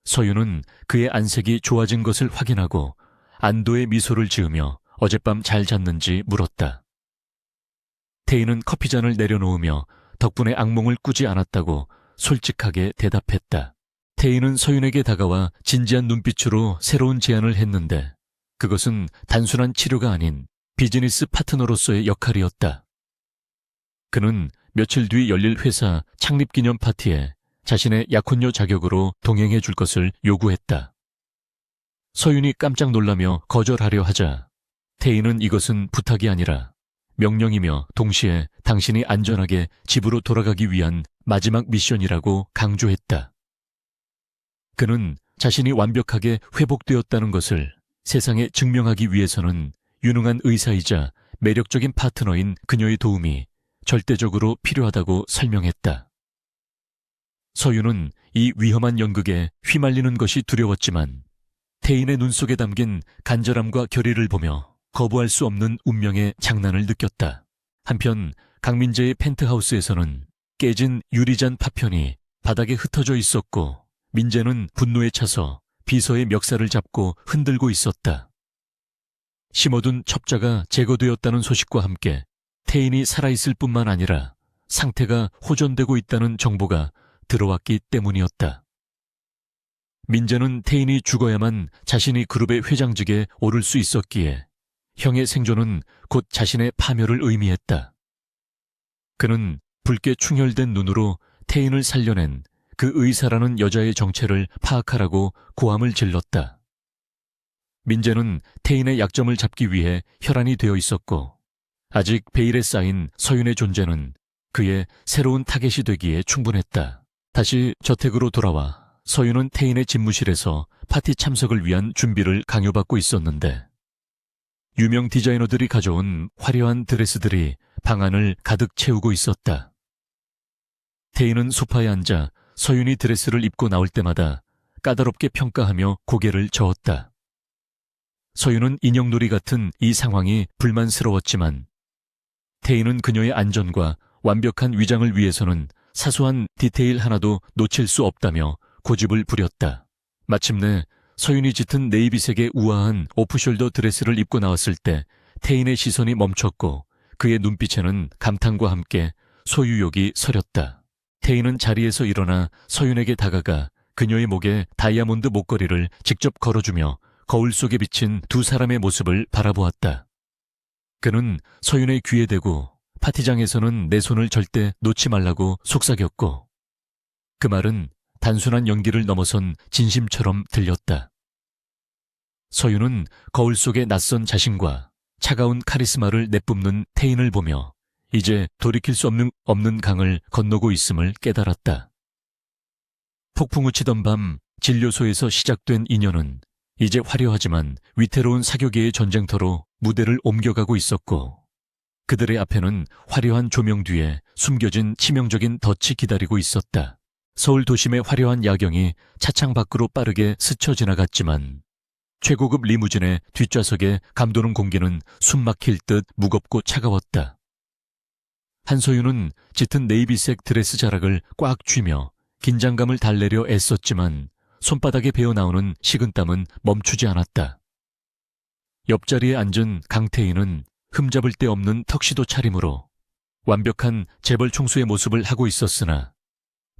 서윤은 그의 안색이 좋아진 것을 확인하고 안도의 미소를 지으며 어젯밤 잘 잤는지 물었다. 태희는 커피잔을 내려놓으며 덕분에 악몽을 꾸지 않았다고 솔직하게 대답했다. 태희는 서윤에게 다가와 진지한 눈빛으로 새로운 제안을 했는데 그것은 단순한 치료가 아닌 비즈니스 파트너로서의 역할이었다. 그는 며칠 뒤 열릴 회사 창립기념 파티에 자신의 약혼녀 자격으로 동행해 줄 것을 요구했다. 서윤이 깜짝 놀라며 거절하려 하자 태희는 이것은 부탁이 아니라 명령이며 동시에 당신이 안전하게 집으로 돌아가기 위한 마지막 미션이라고 강조했다. 그는 자신이 완벽하게 회복되었다는 것을 세상에 증명하기 위해서는 유능한 의사이자 매력적인 파트너인 그녀의 도움이 절대적으로 필요하다고 설명했다. 서윤은 이 위험한 연극에 휘말리는 것이 두려웠지만 태인의 눈 속에 담긴 간절함과 결의를 보며 거부할 수 없는 운명의 장난을 느꼈다. 한편 강민재의 펜트하우스에서는 깨진 유리잔 파편이 바닥에 흩어져 있었고 민재는 분노에 차서 비서의 멱살을 잡고 흔들고 있었다. 심어둔 첩자가 제거되었다는 소식과 함께 태인이 살아있을 뿐만 아니라 상태가 호전되고 있다는 정보가 들어왔기 때문이었다. 민재는 태인이 죽어야만 자신이 그룹의 회장직에 오를 수 있었기에 형의 생존은 곧 자신의 파멸을 의미했다. 그는 붉게 충혈된 눈으로 태인을 살려낸 그 의사라는 여자의 정체를 파악하라고 고함을 질렀다. 민재는 태인의 약점을 잡기 위해 혈안이 되어 있었고 아직 베일에 쌓인 서윤의 존재는 그의 새로운 타겟이 되기에 충분했다. 다시 저택으로 돌아와 서윤은 태인의 집무실에서 파티 참석을 위한 준비를 강요받고 있었는데 유명 디자이너들이 가져온 화려한 드레스들이 방 안을 가득 채우고 있었다. 태인은 소파에 앉아 서윤이 드레스를 입고 나올 때마다 까다롭게 평가하며 고개를 저었다. 서윤은 인형놀이 같은 이 상황이 불만스러웠지만 태인은 그녀의 안전과 완벽한 위장을 위해서는 사소한 디테일 하나도 놓칠 수 없다며 고집을 부렸다. 마침내 서윤이 짙은 네이비색의 우아한 오프숄더 드레스를 입고 나왔을 때 태인의 시선이 멈췄고 그의 눈빛에는 감탄과 함께 소유욕이 서렸다. 태인은 자리에서 일어나 서윤에게 다가가 그녀의 목에 다이아몬드 목걸이를 직접 걸어주며 거울 속에 비친 두 사람의 모습을 바라보았다. 그는 서윤의 귀에 대고 파티장에서는 내 손을 절대 놓지 말라고 속삭였고 그 말은 단순한 연기를 넘어선 진심처럼 들렸다. 서윤은 거울 속의 낯선 자신과 차가운 카리스마를 내뿜는 태인을 보며 이제 돌이킬 수 없는 강을 건너고 있음을 깨달았다. 폭풍우 치던 밤 진료소에서 시작된 인연은 이제 화려하지만 위태로운 사교계의 전쟁터로 무대를 옮겨가고 있었고, 그들의 앞에는 화려한 조명 뒤에 숨겨진 치명적인 덫이 기다리고 있었다. 서울 도심의 화려한 야경이 차창 밖으로 빠르게 스쳐 지나갔지만 최고급 리무진의 뒷좌석에 감도는 공기는 숨막힐 듯 무겁고 차가웠다. 한서윤은 짙은 네이비색 드레스 자락을 꽉 쥐며 긴장감을 달래려 애썼지만 손바닥에 배어나오는 식은땀은 멈추지 않았다. 옆자리에 앉은 강태인은 흠잡을 데 없는 턱시도 차림으로 완벽한 재벌 총수의 모습을 하고 있었으나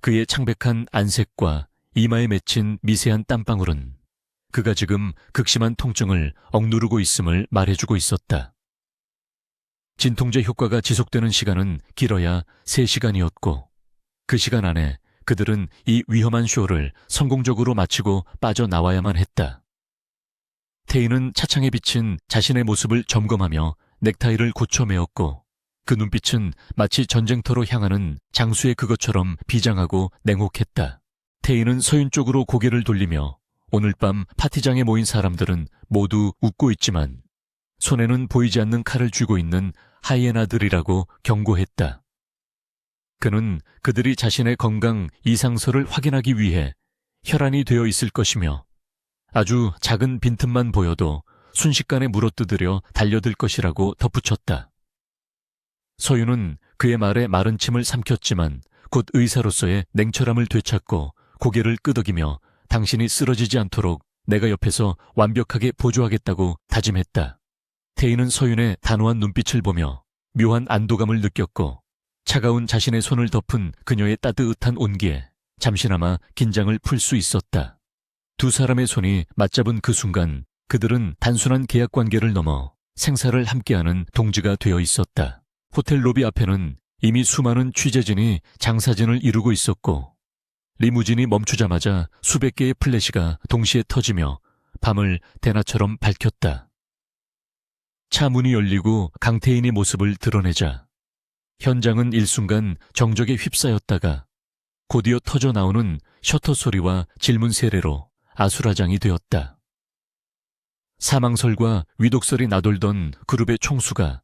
그의 창백한 안색과 이마에 맺힌 미세한 땀방울은 그가 지금 극심한 통증을 억누르고 있음을 말해주고 있었다. 진통제 효과가 지속되는 시간은 길어야 3시간이었고 그 시간 안에 그들은 이 위험한 쇼를 성공적으로 마치고 빠져나와야만 했다. 태인은 차창에 비친 자신의 모습을 점검하며 넥타이를 고쳐 메었고 그 눈빛은 마치 전쟁터로 향하는 장수의 그것처럼 비장하고 냉혹했다. 태인은 서윤 쪽으로 고개를 돌리며 오늘 밤 파티장에 모인 사람들은 모두 웃고 있지만 손에는 보이지 않는 칼을 쥐고 있는 하이에나들이라고 경고했다. 그는 그들이 자신의 건강 이상설을 확인하기 위해 혈안이 되어 있을 것이며 아주 작은 빈틈만 보여도 순식간에 물어뜯으려 달려들 것이라고 덧붙였다. 서윤은 그의 말에 마른 침을 삼켰지만 곧 의사로서의 냉철함을 되찾고 고개를 끄덕이며 당신이 쓰러지지 않도록 내가 옆에서 완벽하게 보조하겠다고 다짐했다. 태인은 서윤의 단호한 눈빛을 보며 묘한 안도감을 느꼈고 차가운 자신의 손을 덮은 그녀의 따뜻한 온기에 잠시나마 긴장을 풀 수 있었다. 두 사람의 손이 맞잡은 그 순간 그들은 단순한 계약 관계를 넘어 생사를 함께하는 동지가 되어 있었다. 호텔 로비 앞에는 이미 수많은 취재진이 장사진을 이루고 있었고 리무진이 멈추자마자 수백 개의 플래시가 동시에 터지며 밤을 대낮처럼 밝혔다. 차 문이 열리고 강태인의 모습을 드러내자 현장은 일순간 정적에 휩싸였다가 곧이어 터져 나오는 셔터 소리와 질문 세례로 아수라장이 되었다. 사망설과 위독설이 나돌던 그룹의 총수가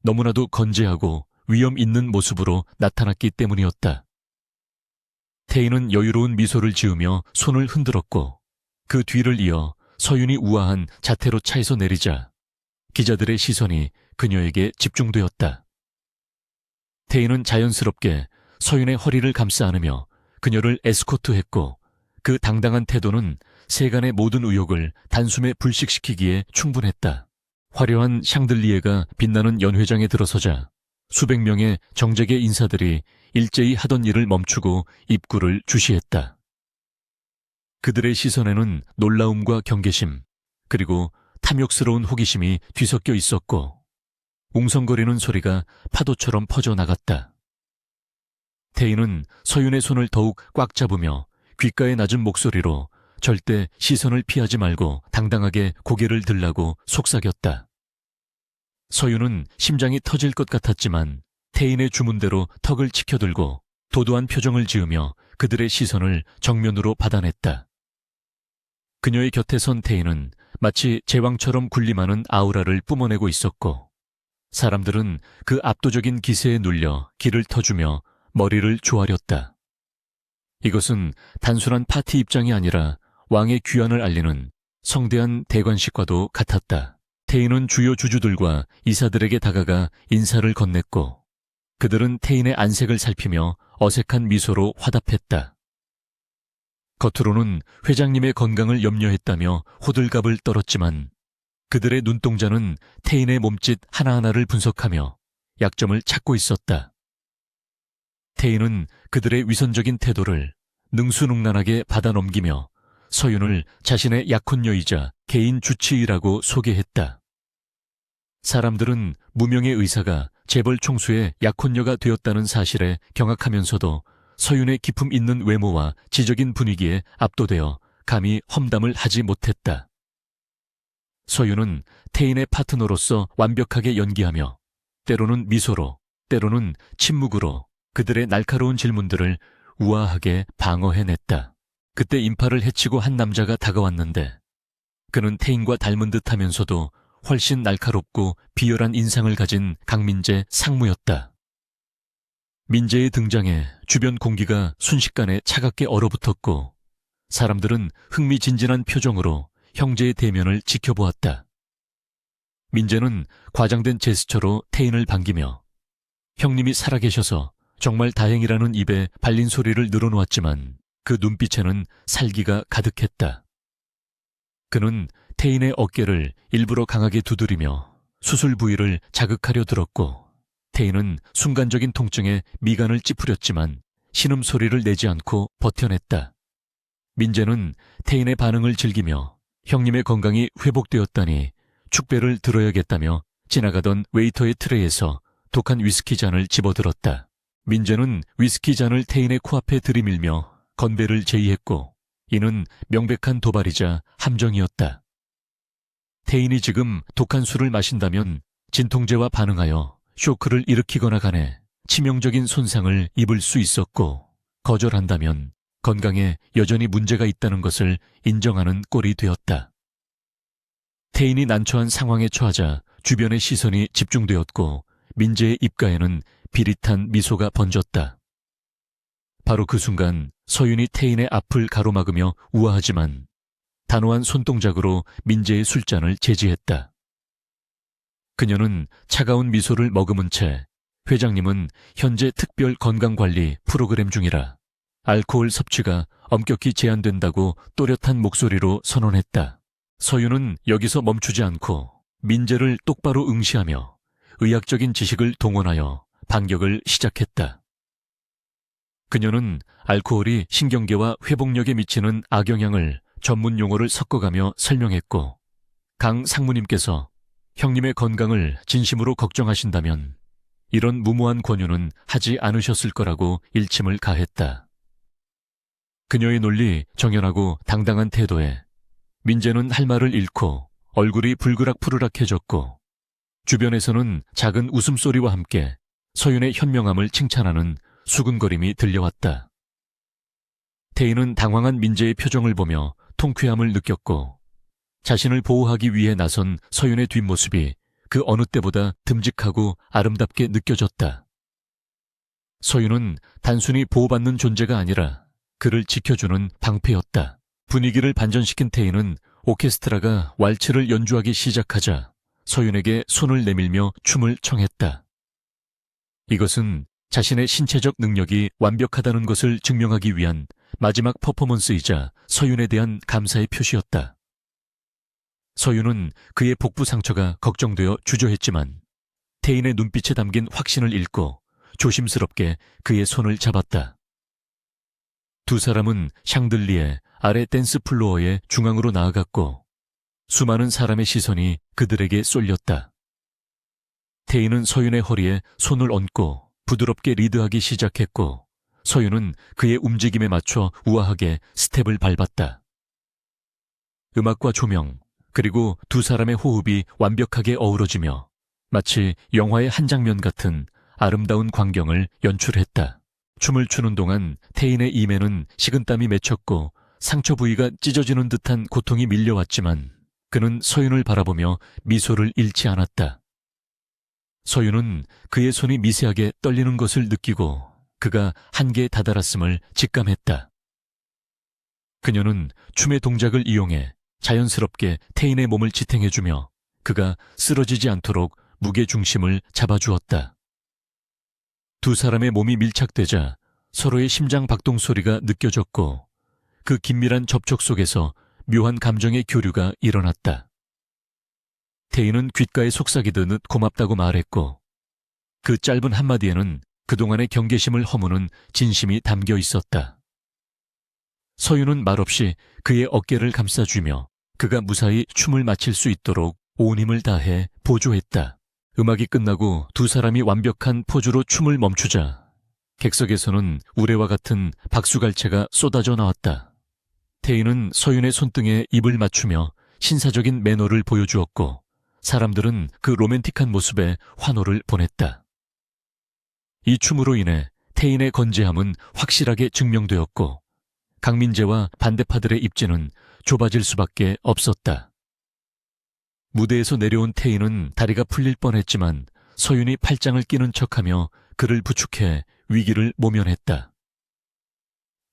너무나도 건재하고 위험 있는 모습으로 나타났기 때문이었다. 태인은 여유로운 미소를 지으며 손을 흔들었고 그 뒤를 이어 서윤이 우아한 자태로 차에서 내리자 기자들의 시선이 그녀에게 집중되었다. 태인은 자연스럽게 서윤의 허리를 감싸 안으며 그녀를 에스코트했고 그 당당한 태도는 세간의 모든 의혹을 단숨에 불식시키기에 충분했다. 화려한 샹들리에가 빛나는 연회장에 들어서자 수백 명의 정재계 인사들이 일제히 하던 일을 멈추고 입구를 주시했다. 그들의 시선에는 놀라움과 경계심, 그리고 탐욕스러운 호기심이 뒤섞여 있었고 웅성거리는 소리가 파도처럼 퍼져나갔다. 태인은 서윤의 손을 더욱 꽉 잡으며 귓가에 낮은 목소리로 절대 시선을 피하지 말고 당당하게 고개를 들라고 속삭였다. 서윤은 심장이 터질 것 같았지만 태인의 주문대로 턱을 치켜들고 도도한 표정을 지으며 그들의 시선을 정면으로 받아냈다. 그녀의 곁에 선 태인은 마치 제왕처럼 군림하는 아우라를 뿜어내고 있었고 사람들은 그 압도적인 기세에 눌려 기를 터주며 머리를 조아렸다. 이것은 단순한 파티 입장이 아니라 왕의 귀환을 알리는 성대한 대관식과도 같았다. 태인은 주요 주주들과 이사들에게 다가가 인사를 건넸고 그들은 태인의 안색을 살피며 어색한 미소로 화답했다. 겉으로는 회장님의 건강을 염려했다며 호들갑을 떨었지만 그들의 눈동자는 태인의 몸짓 하나하나를 분석하며 약점을 찾고 있었다. 태인은 그들의 위선적인 태도를 능수능란하게 받아넘기며 서윤을 자신의 약혼녀이자 개인 주치의라고 소개했다. 사람들은 무명의 의사가 재벌 총수의 약혼녀가 되었다는 사실에 경악하면서도 서윤의 기품 있는 외모와 지적인 분위기에 압도되어 감히 험담을 하지 못했다. 서윤은 태인의 파트너로서 완벽하게 연기하며 때로는 미소로, 때로는 침묵으로 그들의 날카로운 질문들을 우아하게 방어해냈다. 그때 인파를 해치고 한 남자가 다가왔는데 그는 태인과 닮은 듯하면서도 훨씬 날카롭고 비열한 인상을 가진 강민재 상무였다. 민재의 등장에 주변 공기가 순식간에 차갑게 얼어붙었고 사람들은 흥미진진한 표정으로 형제의 대면을 지켜보았다. 민재는 과장된 제스처로 태인을 반기며 형님이 살아계셔서 정말 다행이라는 입에 발린 소리를 늘어놓았지만 그 눈빛에는 살기가 가득했다. 그는 태인의 어깨를 일부러 강하게 두드리며 수술 부위를 자극하려 들었고 태인은 순간적인 통증에 미간을 찌푸렸지만 신음소리를 내지 않고 버텨냈다. 민재는 태인의 반응을 즐기며 형님의 건강이 회복되었다니 축배를 들어야겠다며 지나가던 웨이터의 트레이에서 독한 위스키 잔을 집어들었다. 민재는 위스키 잔을 태인의 코앞에 들이밀며 건배를 제의했고 이는 명백한 도발이자 함정이었다. 태인이 지금 독한 술을 마신다면 진통제와 반응하여 쇼크를 일으키거나 간에 치명적인 손상을 입을 수 있었고 거절한다면 건강에 여전히 문제가 있다는 것을 인정하는 꼴이 되었다. 태인이 난처한 상황에 처하자 주변의 시선이 집중되었고 민재의 입가에는 비릿한 미소가 번졌다. 바로 그 순간 서윤이 태인의 앞을 가로막으며 우아하지만 단호한 손동작으로 민재의 술잔을 제지했다. 그녀는 차가운 미소를 머금은 채 회장님은 현재 특별 건강관리 프로그램 중이라 알코올 섭취가 엄격히 제한된다고 또렷한 목소리로 선언했다. 서윤은 여기서 멈추지 않고 민재를 똑바로 응시하며 의학적인 지식을 동원하여 반격을 시작했다. 그녀는 알코올이 신경계와 회복력에 미치는 악영향을 전문 용어를 섞어가며 설명했고 강 상무님께서 형님의 건강을 진심으로 걱정하신다면 이런 무모한 권유는 하지 않으셨을 거라고 일침을 가했다. 그녀의 논리 정연하고 당당한 태도에 민재는 할 말을 잃고 얼굴이 불그락푸르락해졌고 주변에서는 작은 웃음소리와 함께 서윤의 현명함을 칭찬하는 수근거림이 들려왔다. 태인은 당황한 민재의 표정을 보며 통쾌함을 느꼈고 자신을 보호하기 위해 나선 서윤의 뒷모습이 그 어느 때보다 듬직하고 아름답게 느껴졌다. 서윤은 단순히 보호받는 존재가 아니라 그를 지켜주는 방패였다. 분위기를 반전시킨 태인은 오케스트라가 왈츠를 연주하기 시작하자 서윤에게 손을 내밀며 춤을 청했다. 이것은 자신의 신체적 능력이 완벽하다는 것을 증명하기 위한 마지막 퍼포먼스이자 서윤에 대한 감사의 표시였다. 서윤은 그의 복부 상처가 걱정되어 주저했지만 태인의 눈빛에 담긴 확신을 읽고 조심스럽게 그의 손을 잡았다. 두 사람은 샹들리에 아래 댄스 플로어의 중앙으로 나아갔고 수많은 사람의 시선이 그들에게 쏠렸다. 태인은 서윤의 허리에 손을 얹고 부드럽게 리드하기 시작했고 서윤은 그의 움직임에 맞춰 우아하게 스텝을 밟았다. 음악과 조명, 그리고 두 사람의 호흡이 완벽하게 어우러지며 마치 영화의 한 장면 같은 아름다운 광경을 연출했다. 춤을 추는 동안 태인의 이매는 식은땀이 맺혔고 상처 부위가 찢어지는 듯한 고통이 밀려왔지만 그는 서윤을 바라보며 미소를 잃지 않았다. 서윤은 그의 손이 미세하게 떨리는 것을 느끼고 그가 한계에 다다랐음을 직감했다. 그녀는 춤의 동작을 이용해 자연스럽게 태인의 몸을 지탱해주며 그가 쓰러지지 않도록 무게중심을 잡아주었다. 두 사람의 몸이 밀착되자 서로의 심장 박동 소리가 느껴졌고 그 긴밀한 접촉 속에서 묘한 감정의 교류가 일어났다. 태인은 귓가에 속삭이듯 고맙다고 말했고 그 짧은 한마디에는 그동안의 경계심을 허무는 진심이 담겨 있었다. 서윤은 말없이 그의 어깨를 감싸주며 그가 무사히 춤을 마칠 수 있도록 온 힘을 다해 보조했다. 음악이 끝나고 두 사람이 완벽한 포즈로 춤을 멈추자 객석에서는 우레와 같은 박수갈채가 쏟아져 나왔다. 태인은 서윤의 손등에 입을 맞추며 신사적인 매너를 보여주었고 사람들은 그 로맨틱한 모습에 환호를 보냈다. 이 춤으로 인해 태인의 건재함은 확실하게 증명되었고 강민재와 반대파들의 입지는 좁아질 수밖에 없었다. 무대에서 내려온 태인은 다리가 풀릴 뻔했지만 서윤이 팔짱을 끼는 척하며 그를 부축해 위기를 모면했다.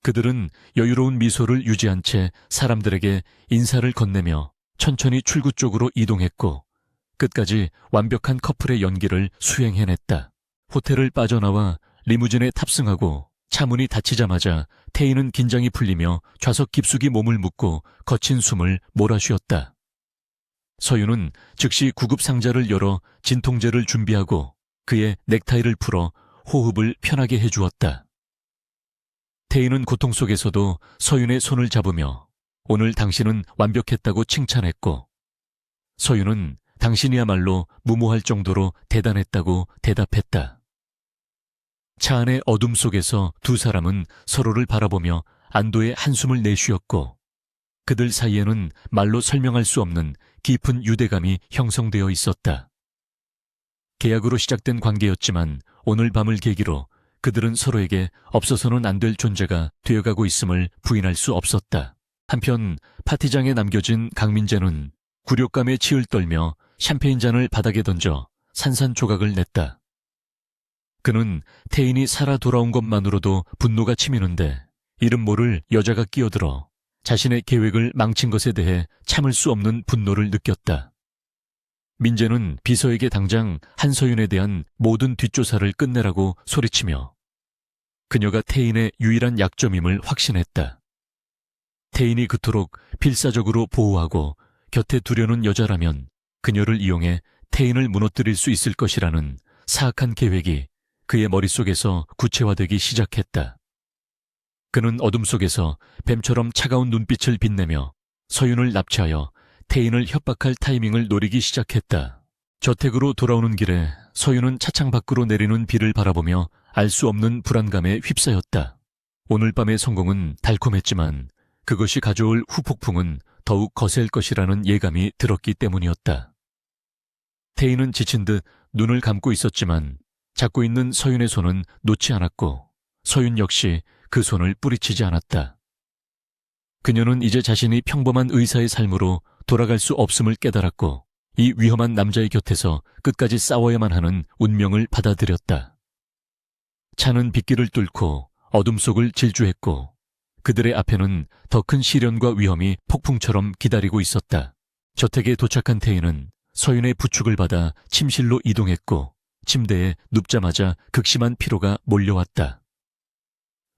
그들은 여유로운 미소를 유지한 채 사람들에게 인사를 건네며 천천히 출구 쪽으로 이동했고 끝까지 완벽한 커플의 연기를 수행해냈다. 호텔을 빠져나와 리무진에 탑승하고 차문이 닫히자마자 태인은 긴장이 풀리며 좌석 깊숙이 몸을 묻고 거친 숨을 몰아쉬었다. 서윤은 즉시 구급 상자를 열어 진통제를 준비하고 그의 넥타이를 풀어 호흡을 편하게 해주었다. 태인은 고통 속에서도 서윤의 손을 잡으며 오늘 당신은 완벽했다고 칭찬했고 서윤은 당신이야말로 무모할 정도로 대단했다고 대답했다. 차 안의 어둠 속에서 두 사람은 서로를 바라보며 안도의 한숨을 내쉬었고 그들 사이에는 말로 설명할 수 없는 깊은 유대감이 형성되어 있었다. 계약으로 시작된 관계였지만 오늘 밤을 계기로 그들은 서로에게 없어서는 안 될 존재가 되어가고 있음을 부인할 수 없었다. 한편 파티장에 남겨진 강민재는 굴욕감에 치을 떨며 샴페인 잔을 바닥에 던져 산산조각을 냈다. 그는 태인이 살아 돌아온 것만으로도 분노가 치미는데 이름 모를 여자가 끼어들어 자신의 계획을 망친 것에 대해 참을 수 없는 분노를 느꼈다. 민재는 비서에게 당장 한서윤에 대한 모든 뒷조사를 끝내라고 소리치며 그녀가 태인의 유일한 약점임을 확신했다. 태인이 그토록 필사적으로 보호하고 곁에 두려는 여자라면 그녀를 이용해 태인을 무너뜨릴 수 있을 것이라는 사악한 계획이 그의 머릿속에서 구체화되기 시작했다. 그는 어둠 속에서 뱀처럼 차가운 눈빛을 빛내며 서윤을 납치하여 태인을 협박할 타이밍을 노리기 시작했다. 저택으로 돌아오는 길에 서윤은 차창 밖으로 내리는 비를 바라보며 알 수 없는 불안감에 휩싸였다. 오늘 밤의 성공은 달콤했지만 그것이 가져올 후폭풍은 더욱 거셀 것이라는 예감이 들었기 때문이었다. 태인은 지친 듯 눈을 감고 있었지만 잡고 있는 서윤의 손은 놓지 않았고 서윤 역시 그 손을 뿌리치지 않았다. 그녀는 이제 자신이 평범한 의사의 삶으로 돌아갈 수 없음을 깨달았고 이 위험한 남자의 곁에서 끝까지 싸워야만 하는 운명을 받아들였다. 차는 빗길을 뚫고 어둠 속을 질주했고 그들의 앞에는 더 큰 시련과 위험이 폭풍처럼 기다리고 있었다. 저택에 도착한 태인은 서윤의 부축을 받아 침실로 이동했고 침대에 눕자마자 극심한 피로가 몰려왔다.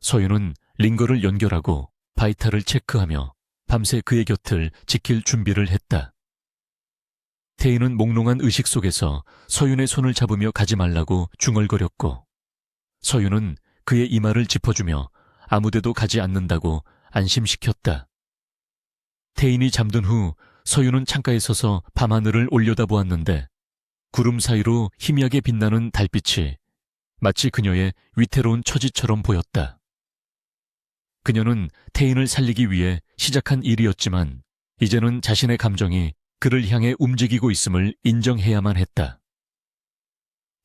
서윤은 링거를 연결하고 바이탈을 체크하며 밤새 그의 곁을 지킬 준비를 했다. 태인은 몽롱한 의식 속에서 서윤의 손을 잡으며 가지 말라고 중얼거렸고 서윤은 그의 이마를 짚어주며 아무데도 가지 않는다고 안심시켰다. 태인이 잠든 후 서윤은 창가에 서서 밤하늘을 올려다보았는데 구름 사이로 희미하게 빛나는 달빛이 마치 그녀의 위태로운 처지처럼 보였다. 그녀는 태인을 살리기 위해 시작한 일이었지만 이제는 자신의 감정이 그를 향해 움직이고 있음을 인정해야만 했다.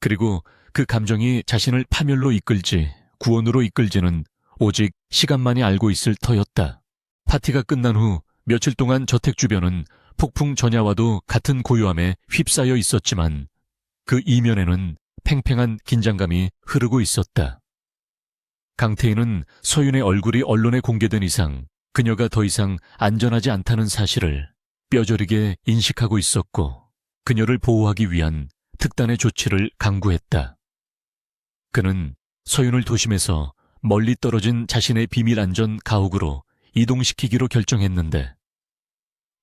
그리고 그 감정이 자신을 파멸로 이끌지 구원으로 이끌지는 오직 시간만이 알고 있을 터였다. 파티가 끝난 후 며칠 동안 저택 주변은 폭풍 전야와도 같은 고요함에 휩싸여 있었지만 그 이면에는 팽팽한 긴장감이 흐르고 있었다. 강태인은 서윤의 얼굴이 언론에 공개된 이상 그녀가 더 이상 안전하지 않다는 사실을 뼈저리게 인식하고 있었고 그녀를 보호하기 위한 특단의 조치를 강구했다. 그는 서윤을 도심에서 멀리 떨어진 자신의 비밀 안전 가옥으로 이동시키기로 결정했는데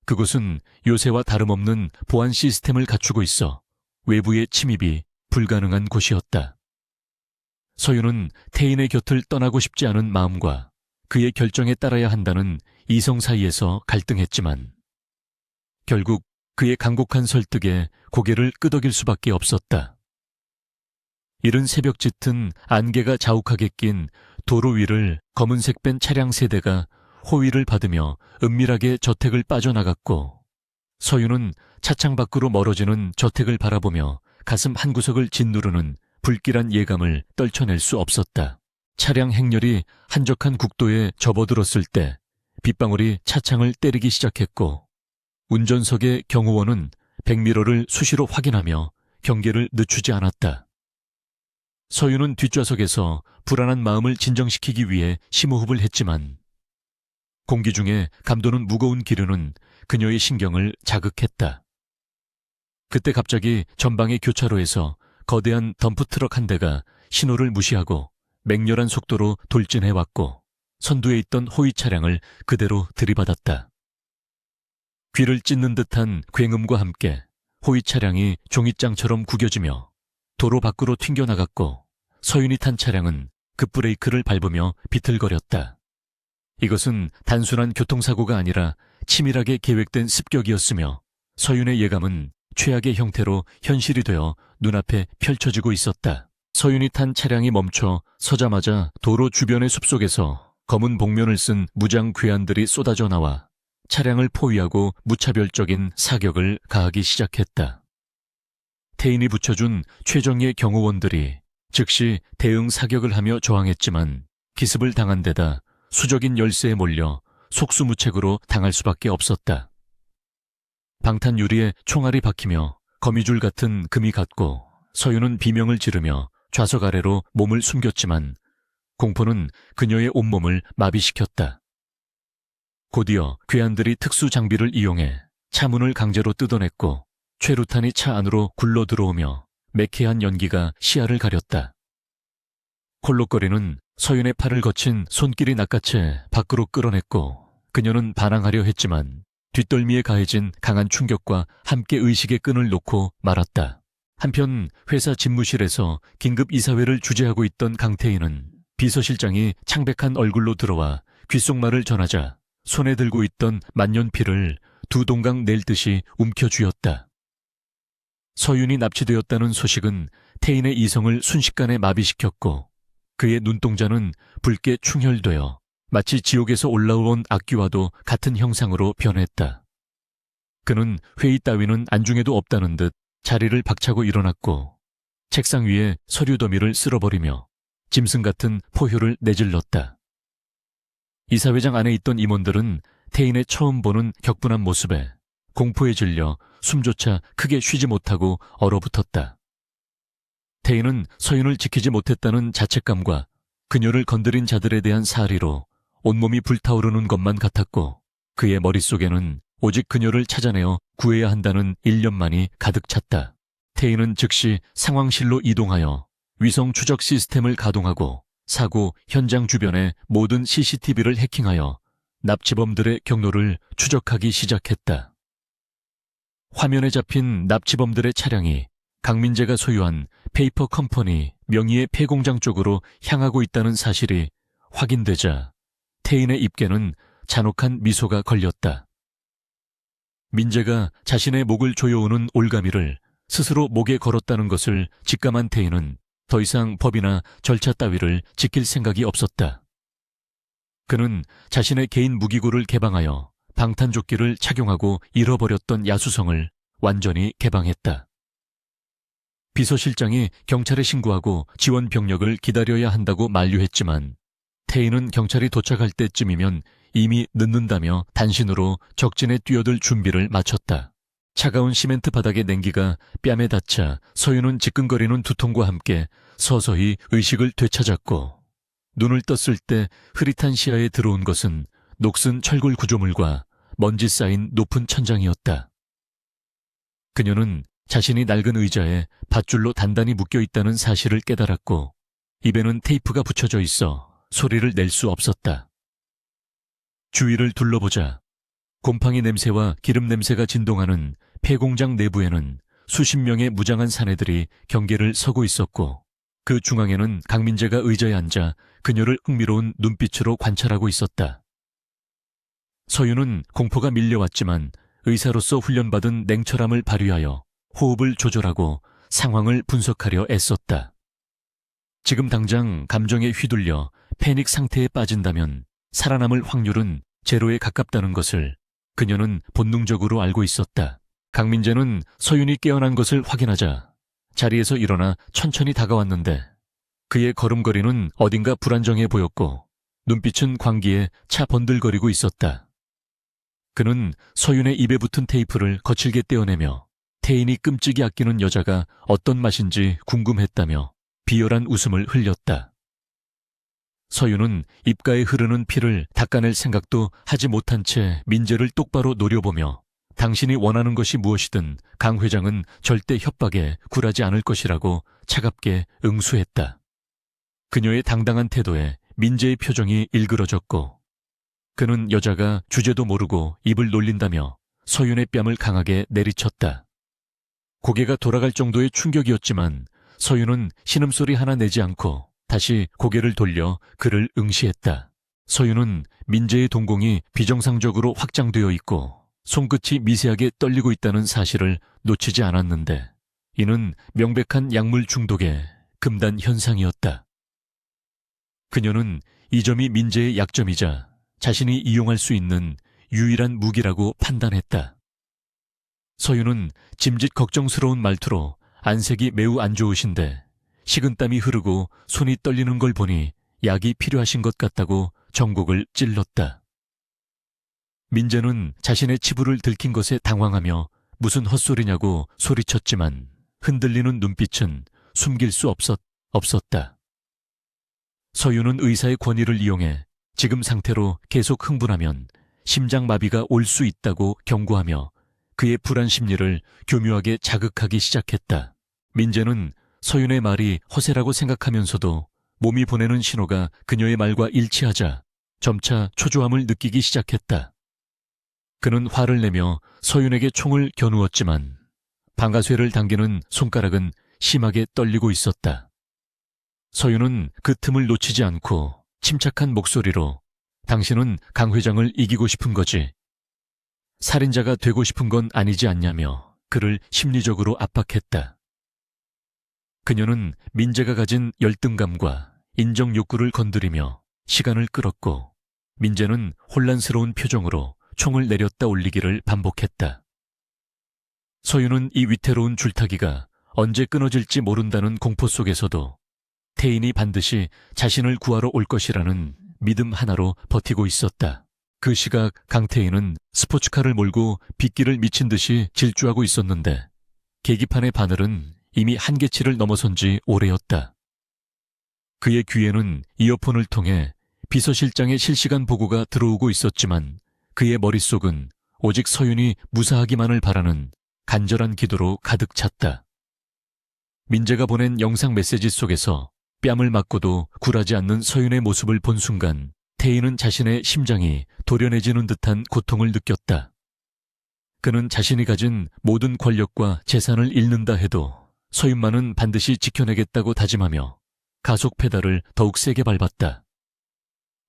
그곳은 요새와 다름없는 보안 시스템을 갖추고 있어 외부의 침입이 불가능한 곳이었다. 서윤은 태인의 곁을 떠나고 싶지 않은 마음과 그의 결정에 따라야 한다는 이성 사이에서 갈등했지만 결국 그의 간곡한 설득에 고개를 끄덕일 수밖에 없었다. 이른 새벽 짙은 안개가 자욱하게 낀 도로 위를 검은색 뺀 차량 세대가 호위를 받으며 은밀하게 저택을 빠져나갔고, 서윤은 차창 밖으로 멀어지는 저택을 바라보며 가슴 한구석을 짓누르는 불길한 예감을 떨쳐낼 수 없었다. 차량 행렬이 한적한 국도에 접어들었을 때 빗방울이 차창을 때리기 시작했고, 운전석의 경호원은 백미러를 수시로 확인하며 경계를 늦추지 않았다. 서윤은 뒷좌석에서 불안한 마음을 진정시키기 위해 심호흡을 했지만 공기 중에 감도는 무거운 기류는 그녀의 신경을 자극했다. 그때 갑자기 전방의 교차로에서 거대한 덤프트럭 한 대가 신호를 무시하고 맹렬한 속도로 돌진해왔고 선두에 있던 호위 차량을 그대로 들이받았다. 귀를 찢는 듯한 굉음과 함께 호위 차량이 종잇장처럼 구겨지며 도로 밖으로 튕겨나갔고, 서윤이 탄 차량은 급브레이크를 밟으며 비틀거렸다. 이것은 단순한 교통사고가 아니라 치밀하게 계획된 습격이었으며 서윤의 예감은 최악의 형태로 현실이 되어 눈앞에 펼쳐지고 있었다. 서윤이 탄 차량이 멈춰 서자마자 도로 주변의 숲속에서 검은 복면을 쓴 무장 괴한들이 쏟아져 나와 차량을 포위하고 무차별적인 사격을 가하기 시작했다. 태인이 붙여준 최정예 경호원들이 즉시 대응 사격을 하며 저항했지만 기습을 당한 데다 수적인 열세에 몰려 속수무책으로 당할 수밖에 없었다. 방탄 유리에 총알이 박히며 거미줄 같은 금이 갔고 서윤은 비명을 지르며 좌석 아래로 몸을 숨겼지만 공포는 그녀의 온몸을 마비시켰다. 곧이어 괴한들이 특수 장비를 이용해 차문을 강제로 뜯어냈고 최루탄이 차 안으로 굴러 들어오며 매캐한 연기가 시야를 가렸다. 콜록거리는 서윤의 팔을 거친 손길이 낚아채 밖으로 끌어냈고 그녀는 반항하려 했지만 뒷덜미에 가해진 강한 충격과 함께 의식의 끈을 놓고 말았다. 한편 회사 집무실에서 긴급 이사회를 주재하고 있던 강태인은 비서실장이 창백한 얼굴로 들어와 귓속말을 전하자 손에 들고 있던 만년필을 두 동강 낼 듯이 움켜쥐었다. 서윤이 납치되었다는 소식은 태인의 이성을 순식간에 마비시켰고 그의 눈동자는 붉게 충혈되어 마치 지옥에서 올라온 악귀와도 같은 형상으로 변했다. 그는 회의 따위는 안중에도 없다는 듯 자리를 박차고 일어났고 책상 위에 서류 더미를 쓸어버리며 짐승 같은 포효를 내질렀다. 이사회장 안에 있던 임원들은 태인의 처음 보는 격분한 모습에 공포에 질려 숨조차 크게 쉬지 못하고 얼어붙었다. 태인은 서윤을 지키지 못했다는 자책감과 그녀를 건드린 자들에 대한 사리로 온몸이 불타오르는 것만 같았고 그의 머릿속에는 오직 그녀를 찾아내어 구해야 한다는 일념만이 가득 찼다. 태인은 즉시 상황실로 이동하여 위성 추적 시스템을 가동하고 사고 현장 주변의 모든 CCTV를 해킹하여 납치범들의 경로를 추적하기 시작했다. 화면에 잡힌 납치범들의 차량이 강민재가 소유한 페이퍼 컴퍼니 명의의 폐공장 쪽으로 향하고 있다는 사실이 확인되자 태인의 입에는 잔혹한 미소가 걸렸다. 민재가 자신의 목을 조여오는 올가미를 스스로 목에 걸었다는 것을 직감한 태인은 더 이상 법이나 절차 따위를 지킬 생각이 없었다. 그는 자신의 개인 무기고를 개방하여 방탄조끼를 착용하고 잃어버렸던 야수성을 완전히 개방했다. 비서실장이 경찰에 신고하고 지원 병력을 기다려야 한다고 만류했지만 태인은 경찰이 도착할 때쯤이면 이미 늦는다며 단신으로 적진에 뛰어들 준비를 마쳤다. 차가운 시멘트 바닥의 냉기가 뺨에 닿자 서윤은 지끈거리는 두통과 함께 서서히 의식을 되찾았고 눈을 떴을 때 흐릿한 시야에 들어온 것은 녹슨 철골 구조물과 먼지 쌓인 높은 천장이었다. 그녀는 자신이 낡은 의자에 밧줄로 단단히 묶여 있다는 사실을 깨달았고 입에는 테이프가 붙여져 있어 소리를 낼 수 없었다. 주위를 둘러보자 곰팡이 냄새와 기름 냄새가 진동하는 폐공장 내부에는 수십 명의 무장한 사내들이 경계를 서고 있었고 그 중앙에는 강민재가 의자에 앉아 그녀를 흥미로운 눈빛으로 관찰하고 있었다. 서윤은 공포가 밀려왔지만 의사로서 훈련받은 냉철함을 발휘하여 호흡을 조절하고 상황을 분석하려 애썼다. 지금 당장 감정에 휘둘려 패닉 상태에 빠진다면 살아남을 확률은 제로에 가깝다는 것을 그녀는 본능적으로 알고 있었다. 강민재는 서윤이 깨어난 것을 확인하자 자리에서 일어나 천천히 다가왔는데 그의 걸음걸이는 어딘가 불안정해 보였고 눈빛은 광기에 차 번들거리고 있었다. 그는 서윤의 입에 붙은 테이프를 거칠게 떼어내며 태인이 끔찍이 아끼는 여자가 어떤 맛인지 궁금했다며 비열한 웃음을 흘렸다. 서윤은 입가에 흐르는 피를 닦아낼 생각도 하지 못한 채 민재를 똑바로 노려보며 당신이 원하는 것이 무엇이든 강 회장은 절대 협박에 굴하지 않을 것이라고 차갑게 응수했다. 그녀의 당당한 태도에 민재의 표정이 일그러졌고 그는 여자가 주제도 모르고 입을 놀린다며 서윤의 뺨을 강하게 내리쳤다. 고개가 돌아갈 정도의 충격이었지만 서윤은 신음소리 하나 내지 않고 다시 고개를 돌려 그를 응시했다. 서윤은 민재의 동공이 비정상적으로 확장되어 있고 손끝이 미세하게 떨리고 있다는 사실을 놓치지 않았는데 이는 명백한 약물 중독의 금단 현상이었다. 그녀는 이 점이 민재의 약점이자 자신이 이용할 수 있는 유일한 무기라고 판단했다. 서윤은 짐짓 걱정스러운 말투로 안색이 매우 안 좋으신데 식은땀이 흐르고 손이 떨리는 걸 보니 약이 필요하신 것 같다고 정곡을 찔렀다. 민재는 자신의 치부를 들킨 것에 당황하며 무슨 헛소리냐고 소리쳤지만 흔들리는 눈빛은 숨길 수 없었다. 서윤은 의사의 권위를 이용해 지금 상태로 계속 흥분하면 심장마비가 올 수 있다고 경고하며 그의 불안 심리를 교묘하게 자극하기 시작했다. 민재는 서윤의 말이 허세라고 생각하면서도 몸이 보내는 신호가 그녀의 말과 일치하자 점차 초조함을 느끼기 시작했다. 그는 화를 내며 서윤에게 총을 겨누었지만 방아쇠를 당기는 손가락은 심하게 떨리고 있었다. 서윤은 그 틈을 놓치지 않고 침착한 목소리로 당신은 강 회장을 이기고 싶은 거지. 살인자가 되고 싶은 건 아니지 않냐며 그를 심리적으로 압박했다. 그녀는 민재가 가진 열등감과 인정 욕구를 건드리며 시간을 끌었고 민재는 혼란스러운 표정으로 총을 내렸다 올리기를 반복했다. 서윤은 이 위태로운 줄타기가 언제 끊어질지 모른다는 공포 속에서도 태인이 반드시 자신을 구하러 올 것이라는 믿음 하나로 버티고 있었다. 그 시각 강태인은 스포츠카를 몰고 빗길을 미친 듯이 질주하고 있었는데 계기판의 바늘은 이미 한계치를 넘어선 지 오래였다. 그의 귀에는 이어폰을 통해 비서실장의 실시간 보고가 들어오고 있었지만 그의 머릿속은 오직 서윤이 무사하기만을 바라는 간절한 기도로 가득 찼다. 민재가 보낸 영상 메시지 속에서 뺨을 맞고도 굴하지 않는 서윤의 모습을 본 순간 태인은 자신의 심장이 도련해지는 듯한 고통을 느꼈다. 그는 자신이 가진 모든 권력과 재산을 잃는다 해도 서윤만은 반드시 지켜내겠다고 다짐하며 가속 페달을 더욱 세게 밟았다.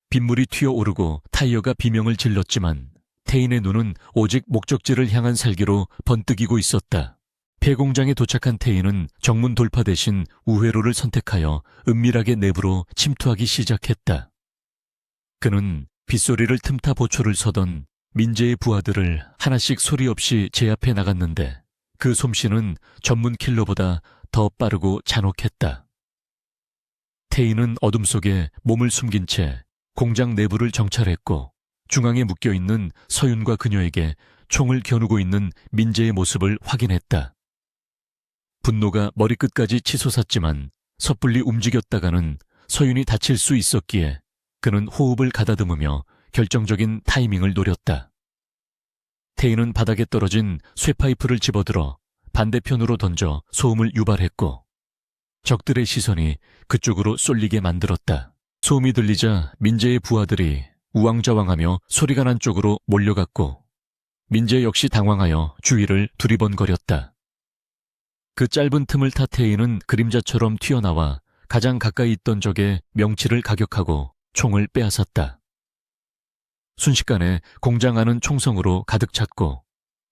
빗물이 튀어오르고 타이어가 비명을 질렀지만 태인의 눈은 오직 목적지를 향한 살기로 번뜩이고 있었다. 폐공장에 도착한 태인은 정문 돌파 대신 우회로를 선택하여 은밀하게 내부로 침투하기 시작했다. 그는 빗소리를 틈타 보초를 서던 민재의 부하들을 하나씩 소리 없이 제압해 나갔는데 그 솜씨는 전문 킬러보다 더 빠르고 잔혹했다. 태인은 어둠 속에 몸을 숨긴 채 공장 내부를 정찰했고 중앙에 묶여있는 서윤과 그녀에게 총을 겨누고 있는 민재의 모습을 확인했다. 분노가 머리끝까지 치솟았지만 섣불리 움직였다가는 서윤이 다칠 수 있었기에 그는 호흡을 가다듬으며 결정적인 타이밍을 노렸다. 태인은 바닥에 떨어진 쇠파이프를 집어들어 반대편으로 던져 소음을 유발했고 적들의 시선이 그쪽으로 쏠리게 만들었다. 소음이 들리자 민재의 부하들이 우왕좌왕하며 소리가 난 쪽으로 몰려갔고 민재 역시 당황하여 주위를 두리번거렸다. 그 짧은 틈을 타 태인은 그림자처럼 튀어나와 가장 가까이 있던 적의 명치를 가격하고 총을 빼앗았다. 순식간에 공장 안은 총성으로 가득 찼고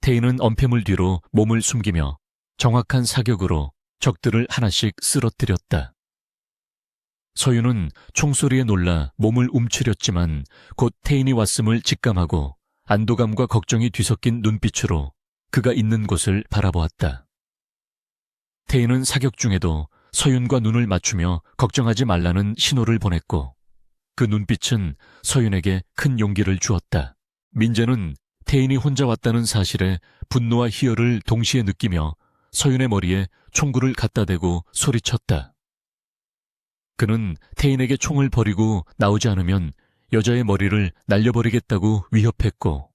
태인은 엄폐물 뒤로 몸을 숨기며 정확한 사격으로 적들을 하나씩 쓰러뜨렸다. 서윤은 총소리에 놀라 몸을 움츠렸지만 곧 태인이 왔음을 직감하고 안도감과 걱정이 뒤섞인 눈빛으로 그가 있는 곳을 바라보았다. 태인은 사격 중에도 서윤과 눈을 맞추며 걱정하지 말라는 신호를 보냈고 그 눈빛은 서윤에게 큰 용기를 주었다. 민재는 태인이 혼자 왔다는 사실에 분노와 희열을 동시에 느끼며 서윤의 머리에 총구를 갖다 대고 소리쳤다. 그는 태인에게 총을 버리고 나오지 않으면 여자의 머리를 날려버리겠다고 위협했고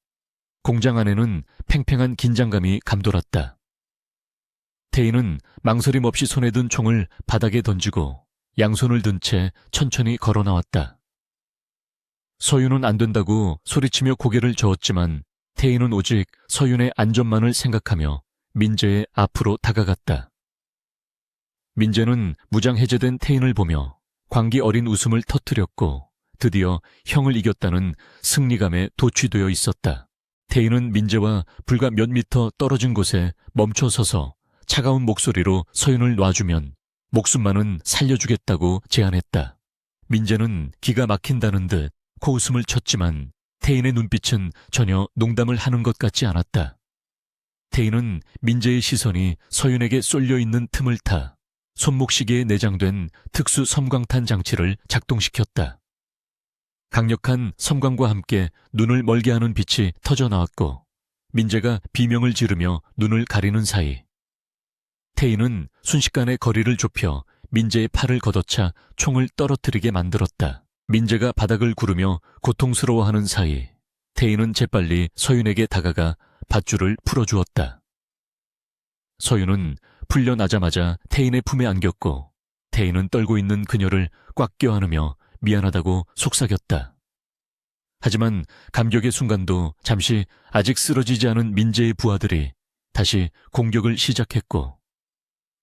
공장 안에는 팽팽한 긴장감이 감돌았다. 태인은 망설임 없이 손에 든 총을 바닥에 던지고 양손을 든 채 천천히 걸어 나왔다. 서윤은 안 된다고 소리치며 고개를 저었지만 태인은 오직 서윤의 안전만을 생각하며 민재의 앞으로 다가갔다. 민재는 무장 해제된 태인을 보며 광기 어린 웃음을 터뜨렸고 드디어 형을 이겼다는 승리감에 도취되어 있었다. 태인은 민재와 불과 몇 미터 떨어진 곳에 멈춰 서서 차가운 목소리로 서윤을 놔주면 목숨만은 살려주겠다고 제안했다. 민재는 기가 막힌다는 듯 코웃음을 쳤지만 태인의 눈빛은 전혀 농담을 하는 것 같지 않았다. 태인은 민재의 시선이 서윤에게 쏠려 있는 틈을 타 손목시계에 내장된 특수 섬광탄 장치를 작동시켰다. 강력한 섬광과 함께 눈을 멀게 하는 빛이 터져 나왔고 민재가 비명을 지르며 눈을 가리는 사이 태인은 순식간에 거리를 좁혀 민재의 팔을 걷어차 총을 떨어뜨리게 만들었다. 민재가 바닥을 구르며 고통스러워하는 사이 태인은 재빨리 서윤에게 다가가 밧줄을 풀어주었다. 서윤은 풀려나자마자 태인의 품에 안겼고 태인은 떨고 있는 그녀를 꽉 껴안으며 미안하다고 속삭였다. 하지만 감격의 순간도 잠시 아직 쓰러지지 않은 민재의 부하들이 다시 공격을 시작했고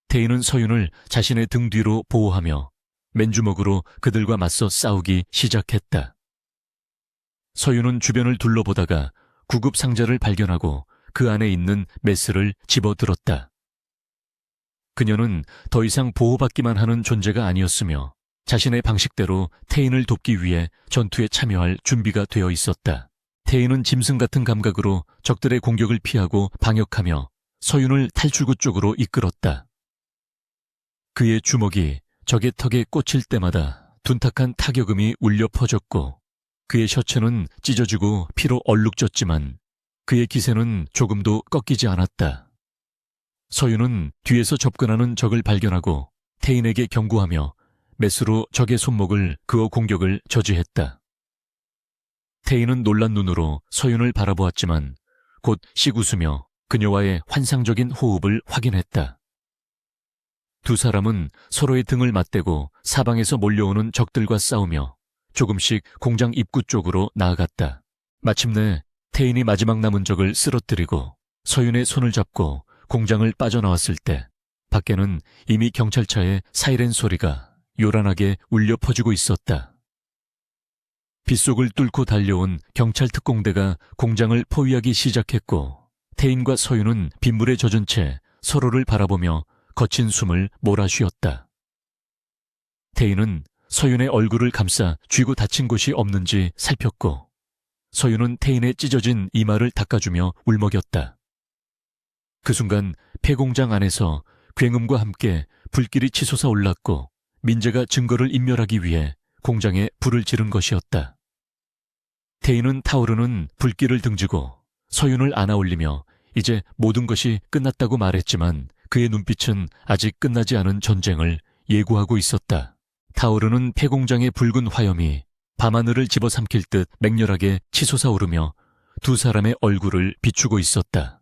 태인은 서윤을 자신의 등 뒤로 보호하며 맨주먹으로 그들과 맞서 싸우기 시작했다. 서윤은 주변을 둘러보다가 구급 상자를 발견하고 그 안에 있는 메스를 집어들었다. 그녀는 더 이상 보호받기만 하는 존재가 아니었으며 자신의 방식대로 태인을 돕기 위해 전투에 참여할 준비가 되어 있었다. 태인은 짐승 같은 감각으로 적들의 공격을 피하고 방역하며 서윤을 탈출구 쪽으로 이끌었다. 그의 주먹이 적의 턱에 꽂힐 때마다 둔탁한 타격음이 울려 퍼졌고 그의 셔츠는 찢어지고 피로 얼룩졌지만 그의 기세는 조금도 꺾이지 않았다. 서윤은 뒤에서 접근하는 적을 발견하고 태인에게 경고하며 메스로 적의 손목을 그어 공격을 저지했다. 태인은 놀란 눈으로 서윤을 바라보았지만 곧 씩 웃으며 그녀와의 환상적인 호흡을 확인했다. 두 사람은 서로의 등을 맞대고 사방에서 몰려오는 적들과 싸우며 조금씩 공장 입구 쪽으로 나아갔다. 마침내 태인이 마지막 남은 적을 쓰러뜨리고 서윤의 손을 잡고 공장을 빠져나왔을 때 밖에는 이미 경찰차의 사이렌 소리가 요란하게 울려 퍼지고 있었다. 빗속을 뚫고 달려온 경찰 특공대가 공장을 포위하기 시작했고 태인과 서윤은 빗물에 젖은 채 서로를 바라보며 거친 숨을 몰아쉬었다. 태인은 서윤의 얼굴을 감싸 쥐고 다친 곳이 없는지 살폈고 서윤은 태인의 찢어진 이마를 닦아주며 울먹였다. 그 순간 폐공장 안에서 굉음과 함께 불길이 치솟아 올랐고 민재가 증거를 인멸하기 위해 공장에 불을 지른 것이었다. 태인은 타오르는 불길을 등지고 서윤을 안아올리며 이제 모든 것이 끝났다고 말했지만 그의 눈빛은 아직 끝나지 않은 전쟁을 예고하고 있었다. 타오르는 폐공장의 붉은 화염이 밤하늘을 집어삼킬 듯 맹렬하게 치솟아 오르며 두 사람의 얼굴을 비추고 있었다.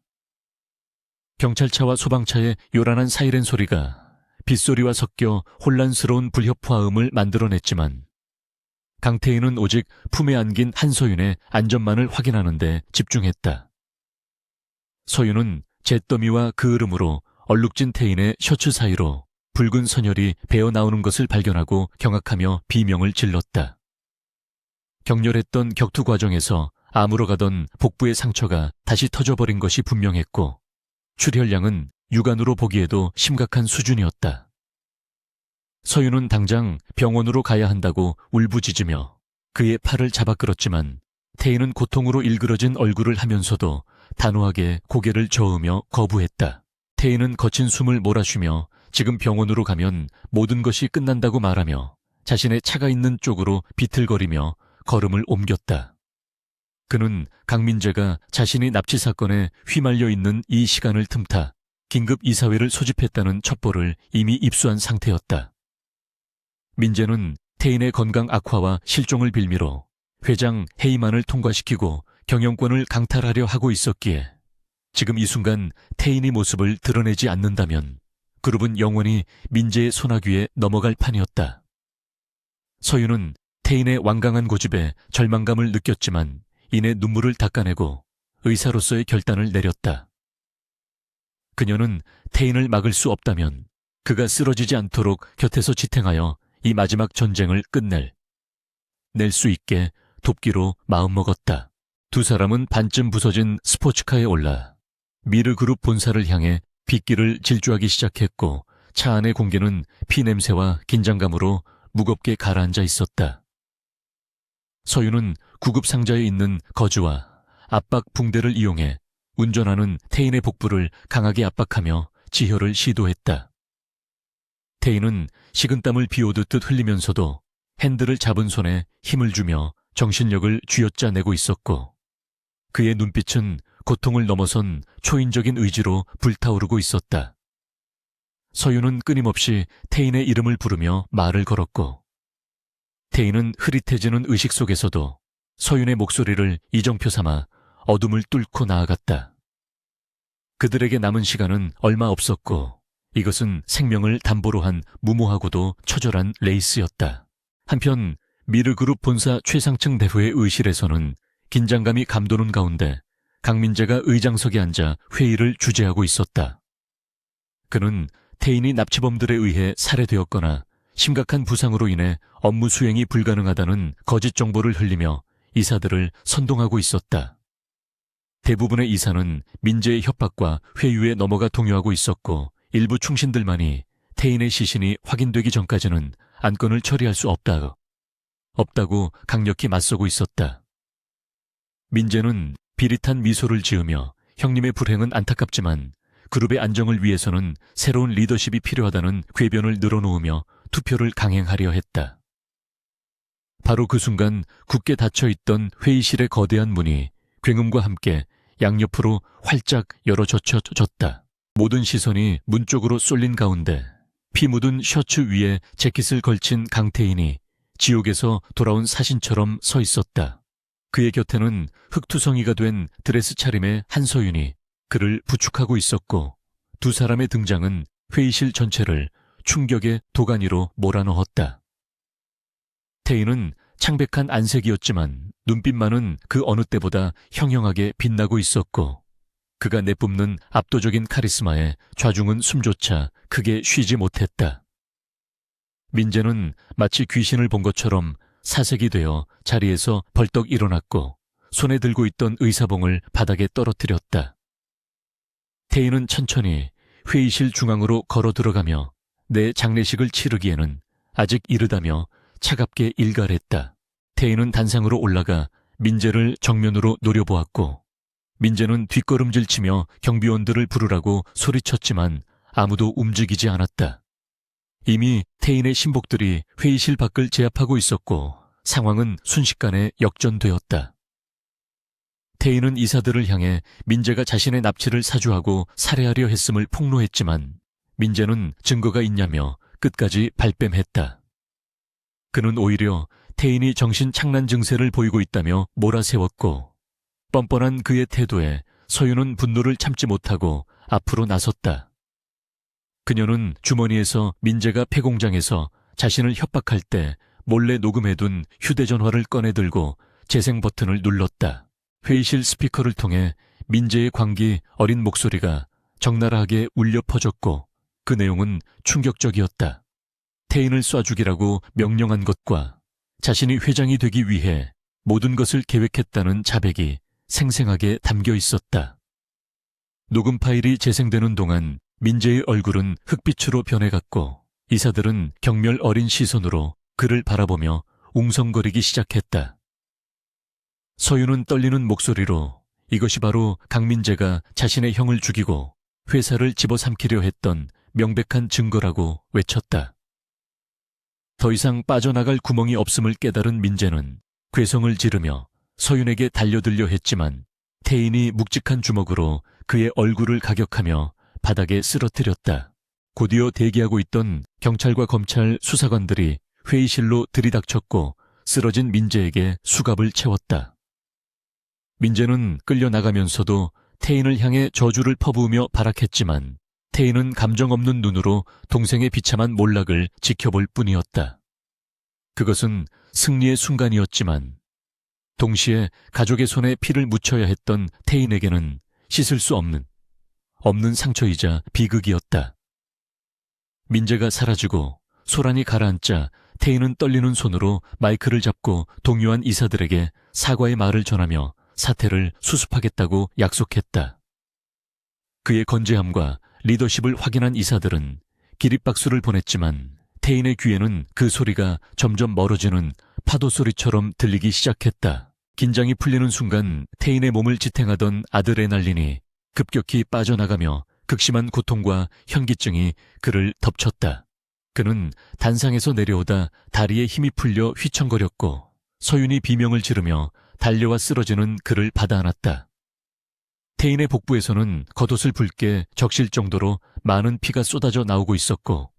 경찰차와 소방차의 요란한 사이렌 소리가 빗소리와 섞여 혼란스러운 불협화음을 만들어냈지만 강태인은 오직 품에 안긴 한서윤의 안전만을 확인하는 데 집중했다. 서윤은 잿더미와 그을음으로 얼룩진 태인의 셔츠 사이로 붉은 선혈이 배어나오는 것을 발견하고 경악하며 비명을 질렀다. 격렬했던 격투 과정에서 아물어 가던 복부의 상처가 다시 터져버린 것이 분명했고 출혈량은 육안으로 보기에도 심각한 수준이었다. 서윤은 당장 병원으로 가야 한다고 울부짖으며 그의 팔을 잡아 끌었지만 태희는 고통으로 일그러진 얼굴을 하면서도 단호하게 고개를 저으며 거부했다. 태희는 거친 숨을 몰아쉬며 지금 병원으로 가면 모든 것이 끝난다고 말하며 자신의 차가 있는 쪽으로 비틀거리며 걸음을 옮겼다. 그는 강민재가 자신이 납치 사건에 휘말려 있는 이 시간을 틈타 긴급 이사회를 소집했다는 첩보를 이미 입수한 상태였다. 민재는 태인의 건강 악화와 실종을 빌미로 회장 해임안을 통과시키고 경영권을 강탈하려 하고 있었기에 지금 이 순간 태인의 모습을 드러내지 않는다면 그룹은 영원히 민재의 손아귀에 넘어갈 판이었다. 서윤은 태인의 완강한 고집에 절망감을 느꼈지만 이내 눈물을 닦아내고 의사로서의 결단을 내렸다. 그녀는 태인을 막을 수 없다면 그가 쓰러지지 않도록 곁에서 지탱하여 이 마지막 전쟁을 끝낼 수 있게 돕기로 마음먹었다. 두 사람은 반쯤 부서진 스포츠카에 올라 미르그룹 본사를 향해 빗길을 질주하기 시작했고 차 안의 공기는 피냄새와 긴장감으로 무겁게 가라앉아 있었다. 서윤은 구급 상자에 있는 거즈와 압박 붕대를 이용해 운전하는 태인의 복부를 강하게 압박하며 지혈을 시도했다. 태인은 식은땀을 비오듯 흘리면서도 핸들을 잡은 손에 힘을 주며 정신력을 쥐어짜내고 있었고 그의 눈빛은 고통을 넘어선 초인적인 의지로 불타오르고 있었다. 서윤은 끊임없이 태인의 이름을 부르며 말을 걸었고 태인은 흐릿해지는 의식 속에서도 서윤의 목소리를 이정표 삼아 어둠을 뚫고 나아갔다. 그들에게 남은 시간은 얼마 없었고 이것은 생명을 담보로 한 무모하고도 처절한 레이스였다. 한편 미르그룹 본사 최상층 대표의 의실에서는 긴장감이 감도는 가운데 강민재가 의장석에 앉아 회의를 주재하고 있었다. 그는 태인이 납치범들에 의해 살해되었거나 심각한 부상으로 인해 업무 수행이 불가능하다는 거짓 정보를 흘리며 이사들을 선동하고 있었다. 대부분의 이사는 민재의 협박과 회유에 넘어가 동요하고 있었고 일부 충신들만이 태인의 시신이 확인되기 전까지는 안건을 처리할 수 없다고 강력히 맞서고 있었다. 민재는 비릿한 미소를 지으며 형님의 불행은 안타깝지만 그룹의 안정을 위해서는 새로운 리더십이 필요하다는 궤변을 늘어놓으며 투표를 강행하려 했다. 바로 그 순간 굳게 닫혀있던 회의실의 거대한 문이 굉음과 함께 양옆으로 활짝 열어젖혀졌다. 모든 시선이 문 쪽으로 쏠린 가운데 피 묻은 셔츠 위에 재킷을 걸친 강태인이 지옥에서 돌아온 사신처럼 서 있었다. 그의 곁에는 흑투성이가 된 드레스 차림의 한서윤이 그를 부축하고 있었고 두 사람의 등장은 회의실 전체를 충격의 도가니로 몰아넣었다. 태인은 창백한 안색이었지만 눈빛만은 그 어느 때보다 형형하게 빛나고 있었고 그가 내뿜는 압도적인 카리스마에 좌중은 숨조차 크게 쉬지 못했다. 민재는 마치 귀신을 본 것처럼 사색이 되어 자리에서 벌떡 일어났고 손에 들고 있던 의사봉을 바닥에 떨어뜨렸다. 태인은 천천히 회의실 중앙으로 걸어 들어가며 내 장례식을 치르기에는 아직 이르다며 차갑게 일갈했다. 태인은 단상으로 올라가 민재를 정면으로 노려보았고 민재는 뒷걸음질치며 경비원들을 부르라고 소리쳤지만 아무도 움직이지 않았다. 이미 태인의 신복들이 회의실 밖을 제압하고 있었고 상황은 순식간에 역전되었다. 태인은 이사들을 향해 민재가 자신의 납치를 사주하고 살해하려 했음을 폭로했지만 민재는 증거가 있냐며 끝까지 발뺌했다. 그는 오히려 태인이 정신 착란 증세를 보이고 있다며 몰아세웠고 뻔뻔한 그의 태도에 서윤은 분노를 참지 못하고 앞으로 나섰다. 그녀는 주머니에서 민재가 폐공장에서 자신을 협박할 때 몰래 녹음해둔 휴대전화를 꺼내들고 재생 버튼을 눌렀다. 회의실 스피커를 통해 민재의 광기 어린 목소리가 적나라하게 울려 퍼졌고 그 내용은 충격적이었다. 태인을 쏴 죽이라고 명령한 것과 자신이 회장이 되기 위해 모든 것을 계획했다는 자백이 생생하게 담겨 있었다. 녹음 파일이 재생되는 동안 민재의 얼굴은 흑빛으로 변해갔고 의사들은 경멸 어린 시선으로 그를 바라보며 웅성거리기 시작했다. 서윤은 떨리는 목소리로 이것이 바로 강민재가 자신의 형을 죽이고 회사를 집어삼키려 했던 명백한 증거라고 외쳤다. 더 이상 빠져나갈 구멍이 없음을 깨달은 민재는 괴성을 지르며 서윤에게 달려들려 했지만 태인이 묵직한 주먹으로 그의 얼굴을 가격하며 바닥에 쓰러뜨렸다. 곧이어 대기하고 있던 경찰과 검찰 수사관들이 회의실로 들이닥쳤고 쓰러진 민재에게 수갑을 채웠다. 민재는 끌려나가면서도 태인을 향해 저주를 퍼부으며 발악했지만 태인은 감정 없는 눈으로 동생의 비참한 몰락을 지켜볼 뿐이었다. 그것은 승리의 순간이었지만 동시에 가족의 손에 피를 묻혀야 했던 태인에게는 씻을 수 없는 상처이자 비극이었다. 민재가 사라지고 소란이 가라앉자 태인은 떨리는 손으로 마이크를 잡고 동요한 이사들에게 사과의 말을 전하며 사태를 수습하겠다고 약속했다. 그의 건재함과 리더십을 확인한 이사들은 기립박수를 보냈지만 태인의 귀에는 그 소리가 점점 멀어지는 파도 소리처럼 들리기 시작했다. 긴장이 풀리는 순간 태인의 몸을 지탱하던 아드레날린이 급격히 빠져나가며 극심한 고통과 현기증이 그를 덮쳤다. 그는 단상에서 내려오다 다리에 힘이 풀려 휘청거렸고 서윤이 비명을 지르며 달려와 쓰러지는 그를 받아안았다. 태인의 복부에서는 겉옷을 붉게 적실 정도로 많은 피가 쏟아져 나오고 있었고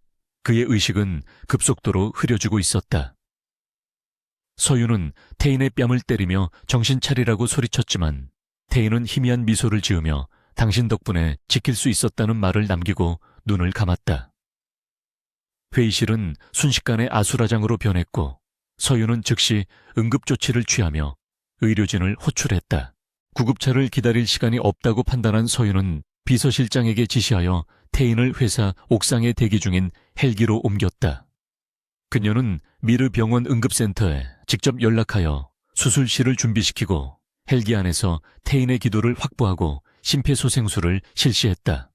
그의 의식은 급속도로 흐려지고 있었다. 서윤은 태인의 뺨을 때리며 정신 차리라고 소리쳤지만 태인은 희미한 미소를 지으며 당신 덕분에 지킬 수 있었다는 말을 남기고 눈을 감았다. 회의실은 순식간에 아수라장으로 변했고 서윤은 즉시 응급조치를 취하며 의료진을 호출했다. 구급차를 기다릴 시간이 없다고 판단한 서윤은 비서실장에게 지시하여 태인을 회사 옥상에 대기 중인 헬기로 옮겼다. 그녀는 미르 병원 응급센터에 직접 연락하여 수술실을 준비시키고 헬기 안에서 태인의 기도를 확보하고 심폐소생술을 실시했다.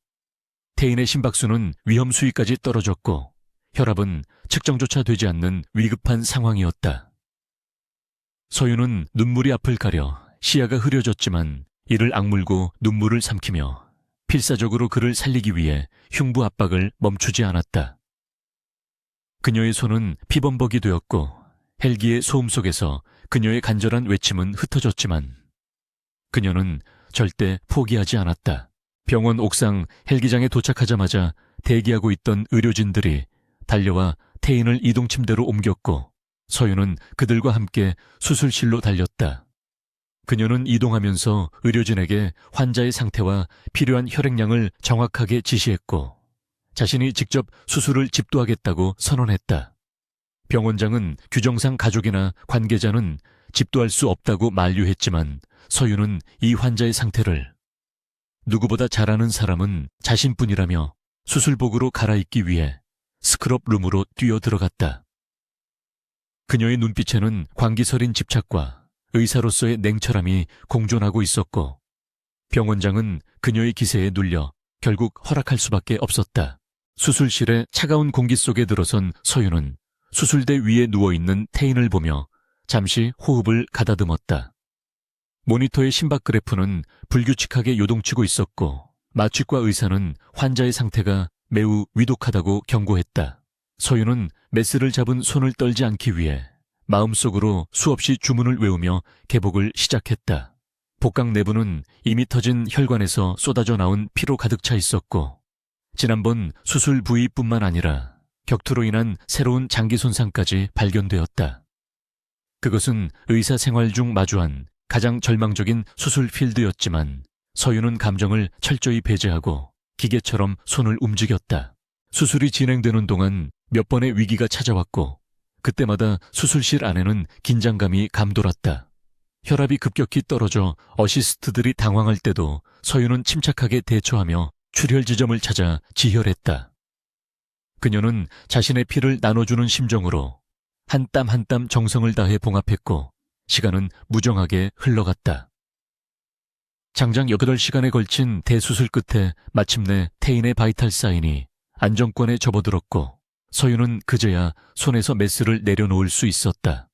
태인의 심박수는 위험 수위까지 떨어졌고 혈압은 측정조차 되지 않는 위급한 상황이었다. 서윤은 눈물이 앞을 가려 시야가 흐려졌지만 이를 악물고 눈물을 삼키며 필사적으로 그를 살리기 위해 흉부 압박을 멈추지 않았다. 그녀의 손은 피범벅이 되었고 헬기의 소음 속에서 그녀의 간절한 외침은 흩어졌지만 그녀는 절대 포기하지 않았다. 병원 옥상 헬기장에 도착하자마자 대기하고 있던 의료진들이 달려와 태인을 이동침대로 옮겼고 서윤은 그들과 함께 수술실로 달렸다. 그녀는 이동하면서 의료진에게 환자의 상태와 필요한 혈액량을 정확하게 지시했고 자신이 직접 수술을 집도하겠다고 선언했다. 병원장은 규정상 가족이나 관계자는 집도할 수 없다고 만류했지만 서윤은 이 환자의 상태를 누구보다 잘 아는 사람은 자신뿐이라며 수술복으로 갈아입기 위해 스크럽룸으로 뛰어들어갔다. 그녀의 눈빛에는 광기서린 집착과 의사로서의 냉철함이 공존하고 있었고 병원장은 그녀의 기세에 눌려 결국 허락할 수밖에 없었다. 수술실의 차가운 공기 속에 들어선 서윤은 수술대 위에 누워있는 태인을 보며 잠시 호흡을 가다듬었다. 모니터의 심박 그래프는 불규칙하게 요동치고 있었고 마취과 의사는 환자의 상태가 매우 위독하다고 경고했다. 서윤은 메스를 잡은 손을 떨지 않기 위해 마음속으로 수없이 주문을 외우며 개복을 시작했다. 복강 내부는 이미 터진 혈관에서 쏟아져 나온 피로 가득 차 있었고 지난번 수술 부위뿐만 아니라 격투로 인한 새로운 장기 손상까지 발견되었다. 그것은 의사 생활 중 마주한 가장 절망적인 수술 필드였지만 서윤은 감정을 철저히 배제하고 기계처럼 손을 움직였다. 수술이 진행되는 동안 몇 번의 위기가 찾아왔고 그때마다 수술실 안에는 긴장감이 감돌았다. 혈압이 급격히 떨어져 어시스트들이 당황할 때도 서윤은 침착하게 대처하며 출혈 지점을 찾아 지혈했다. 그녀는 자신의 피를 나눠주는 심정으로 한 땀 한 땀 정성을 다해 봉합했고 시간은 무정하게 흘러갔다. 장장 8시간에 걸친 대수술 끝에 마침내 태인의 바이탈 사인이 안정권에 접어들었고 서윤은 그제야 손에서 메스를 내려놓을 수 있었다.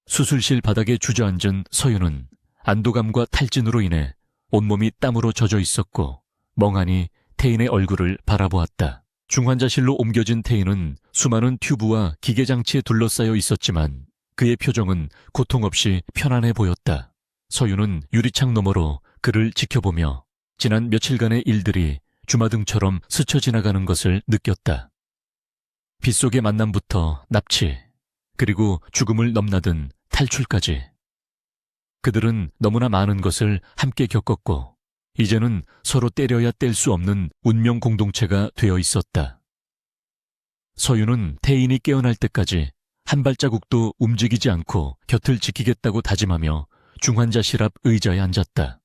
수술실 바닥에 주저앉은 서윤은 안도감과 탈진으로 인해 온몸이 땀으로 젖어 있었고 멍하니 태인의 얼굴을 바라보았다. 중환자실로 옮겨진 태인은 수많은 튜브와 기계장치에 둘러싸여 있었지만 그의 표정은 고통 없이 편안해 보였다. 서윤은 유리창 너머로 그를 지켜보며 지난 며칠간의 일들이 주마등처럼 스쳐 지나가는 것을 느꼈다. 빗속의 만남부터 납치, 그리고 죽음을 넘나든 탈출까지. 그들은 너무나 많은 것을 함께 겪었고 이제는 서로 때려야 뗄 수 없는 운명 공동체가 되어 있었다. 서윤은 태인이 깨어날 때까지 한 발자국도 움직이지 않고 곁을 지키겠다고 다짐하며 중환자실 앞 의자에 앉았다.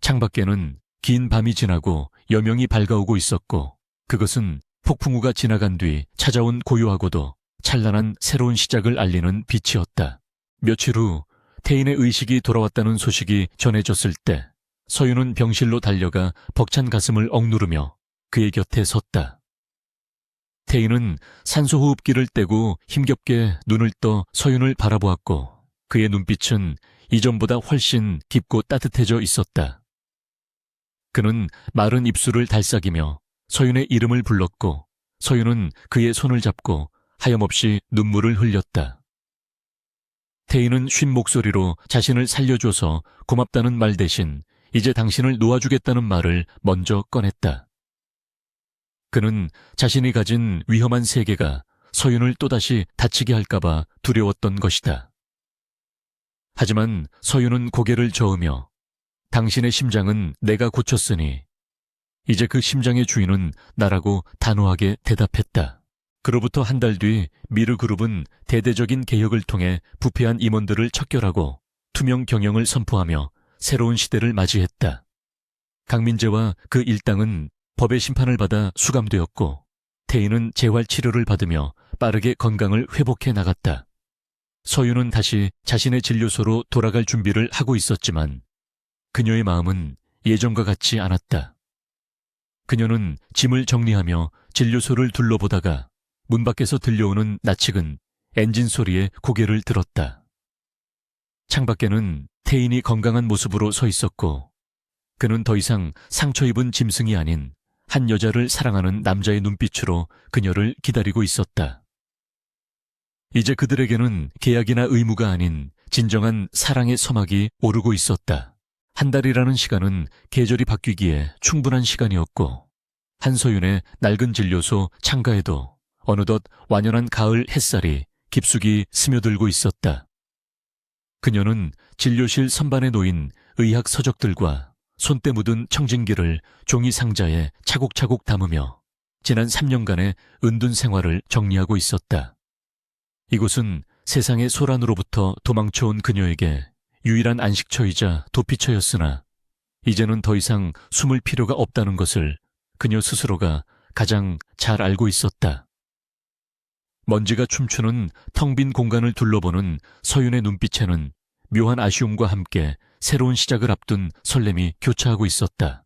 창밖에는 긴 밤이 지나고 여명이 밝아오고 있었고 그것은 폭풍우가 지나간 뒤 찾아온 고요하고도 찬란한 새로운 시작을 알리는 빛이었다. 며칠 후 태인의 의식이 돌아왔다는 소식이 전해졌을 때 서윤은 병실로 달려가 벅찬 가슴을 억누르며 그의 곁에 섰다. 태인은 산소호흡기를 떼고 힘겹게 눈을 떠 서윤을 바라보았고 그의 눈빛은 이전보다 훨씬 깊고 따뜻해져 있었다. 그는 마른 입술을 달싹이며 서윤의 이름을 불렀고 서윤은 그의 손을 잡고 하염없이 눈물을 흘렸다. 태인은 쉰 목소리로 자신을 살려줘서 고맙다는 말 대신 이제 당신을 놓아주겠다는 말을 먼저 꺼냈다. 그는 자신이 가진 위험한 세계가 서윤을 또다시 다치게 할까봐 두려웠던 것이다. 하지만 서윤은 고개를 저으며 당신의 심장은 내가 고쳤으니 이제 그 심장의 주인은 나라고 단호하게 대답했다. 그로부터 한 달 뒤 미르 그룹은 대대적인 개혁을 통해 부패한 임원들을 척결하고 투명 경영을 선포하며 새로운 시대를 맞이했다. 강민재와 그 일당은 법의 심판을 받아 수감되었고 태인은 재활치료를 받으며 빠르게 건강을 회복해 나갔다. 서윤은 다시 자신의 진료소로 돌아갈 준비를 하고 있었지만 그녀의 마음은 예전과 같지 않았다. 그녀는 짐을 정리하며 진료소를 둘러보다가 문 밖에서 들려오는 낯익은 엔진 소리에 고개를 들었다. 창밖에는 태인이 건강한 모습으로 서 있었고 그는 더 이상 상처 입은 짐승이 아닌 한 여자를 사랑하는 남자의 눈빛으로 그녀를 기다리고 있었다. 이제 그들에게는 계약이나 의무가 아닌 진정한 사랑의 서막이 오르고 있었다. 한 달이라는 시간은 계절이 바뀌기에 충분한 시간이었고 한서윤의 낡은 진료소 창가에도 어느덧 완연한 가을 햇살이 깊숙이 스며들고 있었다. 그녀는 진료실 선반에 놓인 의학 서적들과 손때 묻은 청진기를 종이 상자에 차곡차곡 담으며 지난 3년간의 은둔 생활을 정리하고 있었다. 이곳은 세상의 소란으로부터 도망쳐온 그녀에게 유일한 안식처이자 도피처였으나 이제는 더 이상 숨을 필요가 없다는 것을 그녀 스스로가 가장 잘 알고 있었다. 먼지가 춤추는 텅 빈 공간을 둘러보는 서윤의 눈빛에는 묘한 아쉬움과 함께 새로운 시작을 앞둔 설렘이 교차하고 있었다.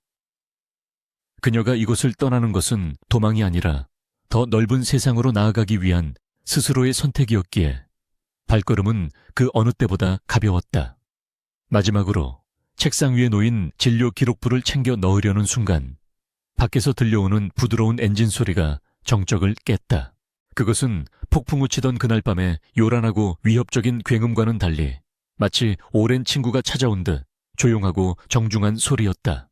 그녀가 이곳을 떠나는 것은 도망이 아니라 더 넓은 세상으로 나아가기 위한 스스로의 선택이었기에 발걸음은 그 어느 때보다 가벼웠다. 마지막으로 책상 위에 놓인 진료 기록부를 챙겨 넣으려는 순간 밖에서 들려오는 부드러운 엔진 소리가 정적을 깼다. 그것은 폭풍우 치던 그날 밤의 요란하고 위협적인 굉음과는 달리 마치 오랜 친구가 찾아온 듯 조용하고 정중한 소리였다.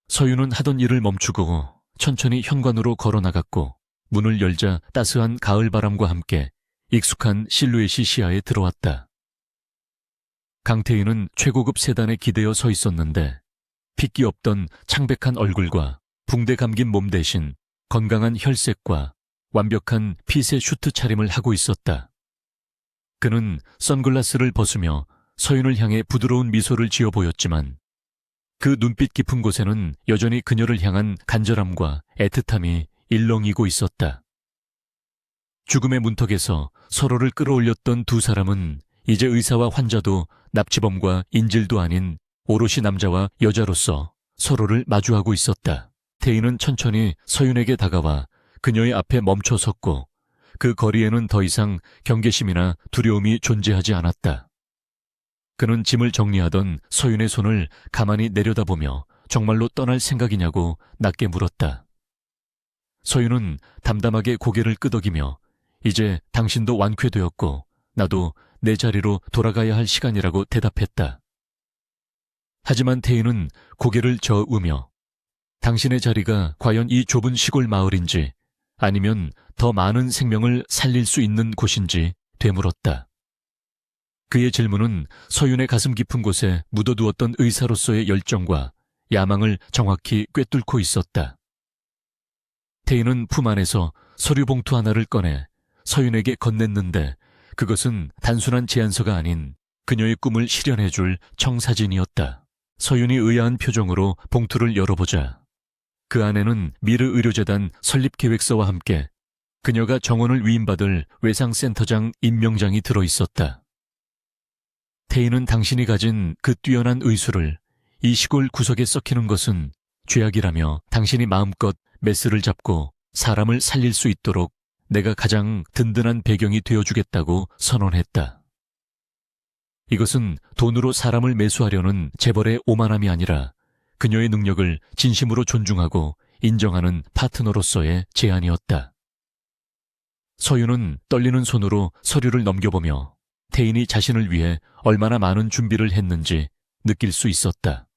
서윤은 하던 일을 멈추고 천천히 현관으로 걸어나갔고 문을 열자 따스한 가을 바람과 함께 익숙한 실루엣이 시야에 들어왔다. 강태희는 최고급 세단에 기대어 서 있었는데 핏기 없던 창백한 얼굴과 붕대 감긴 몸 대신 건강한 혈색과 완벽한 핏의 슈트 차림을 하고 있었다. 그는 선글라스를 벗으며 서윤을 향해 부드러운 미소를 지어 보였지만 그 눈빛 깊은 곳에는 여전히 그녀를 향한 간절함과 애틋함이 일렁이고 있었다. 죽음의 문턱에서 서로를 끌어올렸던 두 사람은 이제 의사와 환자도 납치범과 인질도 아닌 오롯이 남자와 여자로서 서로를 마주하고 있었다. 태희는 천천히 서윤에게 다가와 그녀의 앞에 멈춰 섰고 그 거리에는 더 이상 경계심이나 두려움이 존재하지 않았다. 그는 짐을 정리하던 서윤의 손을 가만히 내려다보며 정말로 떠날 생각이냐고 낮게 물었다. 서윤은 담담하게 고개를 끄덕이며 이제 당신도 완쾌되었고 나도 내 자리로 돌아가야 할 시간이라고 대답했다. 하지만 태희는 고개를 저으며 당신의 자리가 과연 이 좁은 시골 마을인지 아니면 더 많은 생명을 살릴 수 있는 곳인지 되물었다. 그의 질문은 서윤의 가슴 깊은 곳에 묻어두었던 의사로서의 열정과 야망을 정확히 꿰뚫고 있었다. 태희는 품 안에서 서류 봉투 하나를 꺼내 서윤에게 건넸는데 그것은 단순한 제안서가 아닌 그녀의 꿈을 실현해줄 청사진이었다. 서윤이 의아한 표정으로 봉투를 열어보자 그 안에는 미르 의료재단 설립 계획서와 함께 그녀가 정원을 위임받을 외상센터장 임명장이 들어있었다. 태희는 당신이 가진 그 뛰어난 의술을 이 시골 구석에 썩히는 것은 죄악이라며 당신이 마음껏 메스를 잡고 사람을 살릴 수 있도록 내가 가장 든든한 배경이 되어주겠다고 선언했다. 이것은 돈으로 사람을 매수하려는 재벌의 오만함이 아니라 그녀의 능력을 진심으로 존중하고 인정하는 파트너로서의 제안이었다. 서윤은 떨리는 손으로 서류를 넘겨보며 태인이 자신을 위해 얼마나 많은 준비를 했는지 느낄 수 있었다.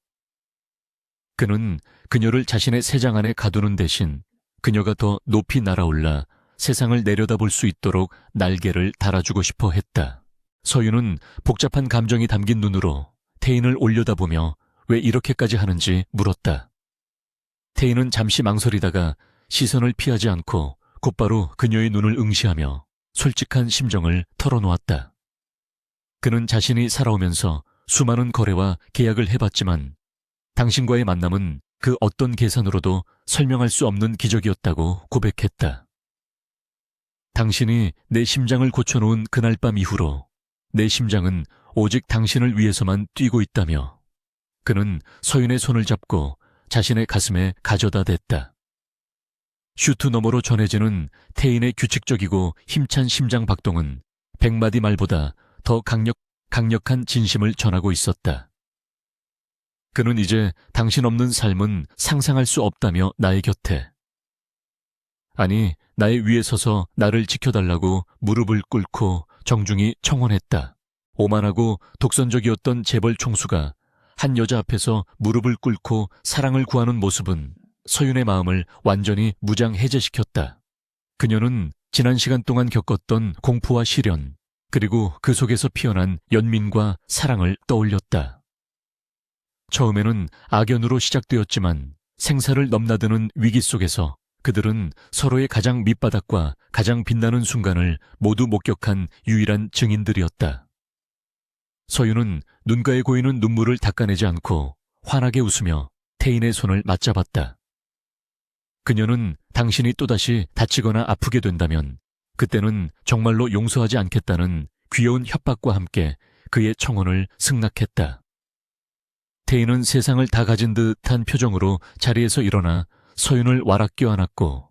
그는 그녀를 자신의 새장 안에 가두는 대신 그녀가 더 높이 날아올라 세상을 내려다볼 수 있도록 날개를 달아주고 싶어 했다. 서윤은 복잡한 감정이 담긴 눈으로 태인을 올려다보며 왜 이렇게까지 하는지 물었다. 태인은 잠시 망설이다가 시선을 피하지 않고 곧바로 그녀의 눈을 응시하며 솔직한 심정을 털어놓았다. 그는 자신이 살아오면서 수많은 거래와 계약을 해봤지만 당신과의 만남은 그 어떤 계산으로도 설명할 수 없는 기적이었다고 고백했다. 당신이 내 심장을 고쳐놓은 그날 밤 이후로 내 심장은 오직 당신을 위해서만 뛰고 있다며 그는 서윤의 손을 잡고 자신의 가슴에 가져다 댔다. 슈트 너머로 전해지는 태인의 규칙적이고 힘찬 심장 박동은 100마디 말보다 더 강력한 진심을 전하고 있었다. 그는 이제 당신 없는 삶은 상상할 수 없다며 나의 곁에, 아니 나의 위에 서서 나를 지켜달라고 무릎을 꿇고 정중히 청혼했다. 오만하고 독선적이었던 재벌 총수가 한 여자 앞에서 무릎을 꿇고 사랑을 구하는 모습은 서윤의 마음을 완전히 무장해제시켰다. 그녀는 지난 시간 동안 겪었던 공포와 시련, 그리고 그 속에서 피어난 연민과 사랑을 떠올렸다. 처음에는 악연으로 시작되었지만 생사를 넘나드는 위기 속에서 그들은 서로의 가장 밑바닥과 가장 빛나는 순간을 모두 목격한 유일한 증인들이었다. 서윤은 눈가에 고이는 눈물을 닦아내지 않고 환하게 웃으며 태인의 손을 맞잡았다. 그녀는 당신이 또다시 다치거나 아프게 된다면 그때는 정말로 용서하지 않겠다는 귀여운 협박과 함께 그의 청혼을 승낙했다. 태인은 세상을 다 가진 듯한 표정으로 자리에서 일어나 서윤을 와락 껴안았고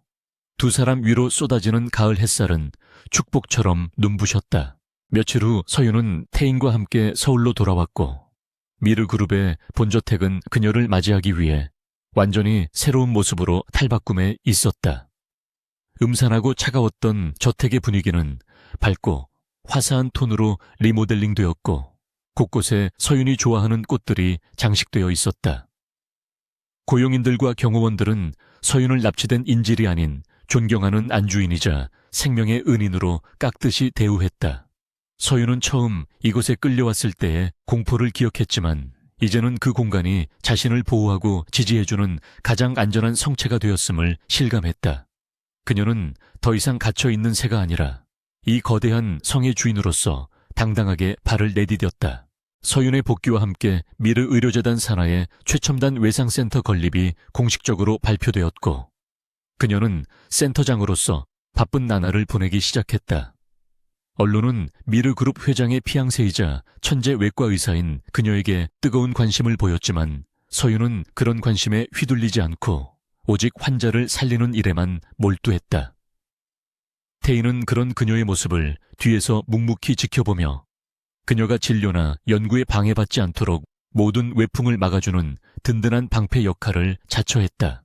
두 사람 위로 쏟아지는 가을 햇살은 축복처럼 눈부셨다. 며칠 후 서윤은 태인과 함께 서울로 돌아왔고 미르그룹의 본저택은 그녀를 맞이하기 위해 완전히 새로운 모습으로 탈바꿈해 있었다. 음산하고 차가웠던 저택의 분위기는 밝고 화사한 톤으로 리모델링 되었고 곳곳에 서윤이 좋아하는 꽃들이 장식되어 있었다. 고용인들과 경호원들은 서윤을 납치된 인질이 아닌 존경하는 안주인이자 생명의 은인으로 깍듯이 대우했다. 서윤은 처음 이곳에 끌려왔을 때의 공포를 기억했지만 이제는 그 공간이 자신을 보호하고 지지해주는 가장 안전한 성체가 되었음을 실감했다. 그녀는 더 이상 갇혀있는 새가 아니라 이 거대한 성의 주인으로서 당당하게 발을 내디뎠다. 서윤의 복귀와 함께 미르 의료재단 산하의 최첨단 외상센터 건립이 공식적으로 발표되었고 그녀는 센터장으로서 바쁜 나날을 보내기 시작했다. 언론은 미르그룹 회장의 피앙세이자 천재 외과 의사인 그녀에게 뜨거운 관심을 보였지만 서윤은 그런 관심에 휘둘리지 않고 오직 환자를 살리는 일에만 몰두했다. 태희는 그런 그녀의 모습을 뒤에서 묵묵히 지켜보며 그녀가 진료나 연구에 방해받지 않도록 모든 외풍을 막아주는 든든한 방패 역할을 자처했다.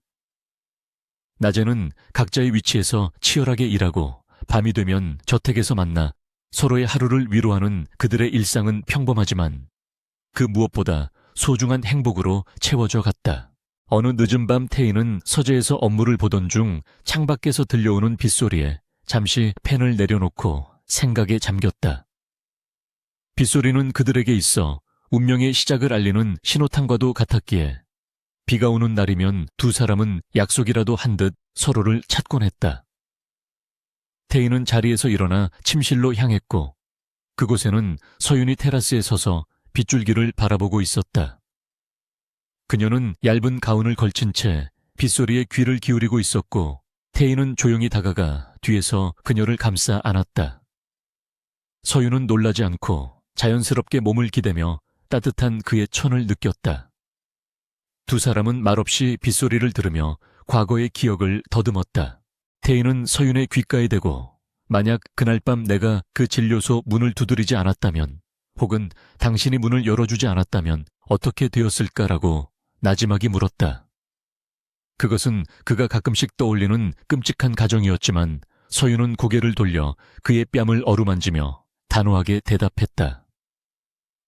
낮에는 각자의 위치에서 치열하게 일하고 밤이 되면 저택에서 만나 서로의 하루를 위로하는 그들의 일상은 평범하지만 그 무엇보다 소중한 행복으로 채워져 갔다. 어느 늦은 밤 태희는 서재에서 업무를 보던 중 창밖에서 들려오는 빗소리에 잠시 펜을 내려놓고 생각에 잠겼다. 빗소리는 그들에게 있어 운명의 시작을 알리는 신호탄과도 같았기에 비가 오는 날이면 두 사람은 약속이라도 한 듯 서로를 찾곤 했다. 태희는 자리에서 일어나 침실로 향했고 그곳에는 서윤이 테라스에 서서 빗줄기를 바라보고 있었다. 그녀는 얇은 가운을 걸친 채 빗소리에 귀를 기울이고 있었고 태희는 조용히 다가가 뒤에서 그녀를 감싸 안았다. 서윤은 놀라지 않고 자연스럽게 몸을 기대며 따뜻한 그의 천을 느꼈다. 두 사람은 말없이 빗소리를 들으며 과거의 기억을 더듬었다. 태희는 서윤의 귓가에 대고 만약 그날 밤 내가 그 진료소 문을 두드리지 않았다면 혹은 당신이 문을 열어주지 않았다면 어떻게 되었을까라고 나지막이 물었다. 그것은 그가 가끔씩 떠올리는 끔찍한 가정이었지만 서윤은 고개를 돌려 그의 뺨을 어루만지며 단호하게 대답했다.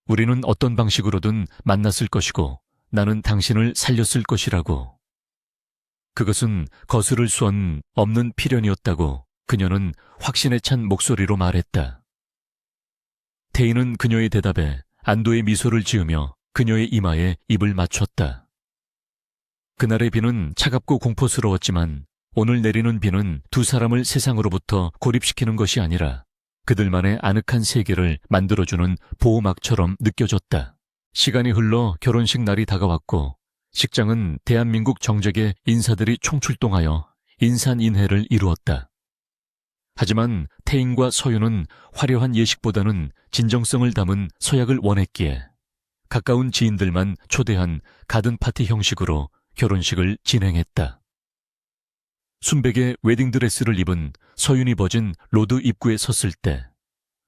우리는 어떤 방식으로든 만났을 것이고 나는 당신을 살렸을 것이라고. 그것은 거스를 수언 없는 필연이었다고 그녀는 확신에 찬 목소리로 말했다. 태희는 그녀의 대답에 안도의 미소를 지으며 그녀의 이마에 입을 맞췄다. 그날의 비는 차갑고 공포스러웠지만 오늘 내리는 비는 두 사람을 세상으로부터 고립시키는 것이 아니라 그들만의 아늑한 세계를 만들어주는 보호막처럼 느껴졌다. 시간이 흘러 결혼식 날이 다가왔고 식장은 대한민국 정재계 인사들이 총출동하여 인산인해를 이루었다. 하지만 태인과 서윤은 화려한 예식보다는 진정성을 담은 서약을 원했기에 가까운 지인들만 초대한 가든파티 형식으로 결혼식을 진행했다. 순백의 웨딩드레스를 입은 서윤이 벗은 로드 입구에 섰을 때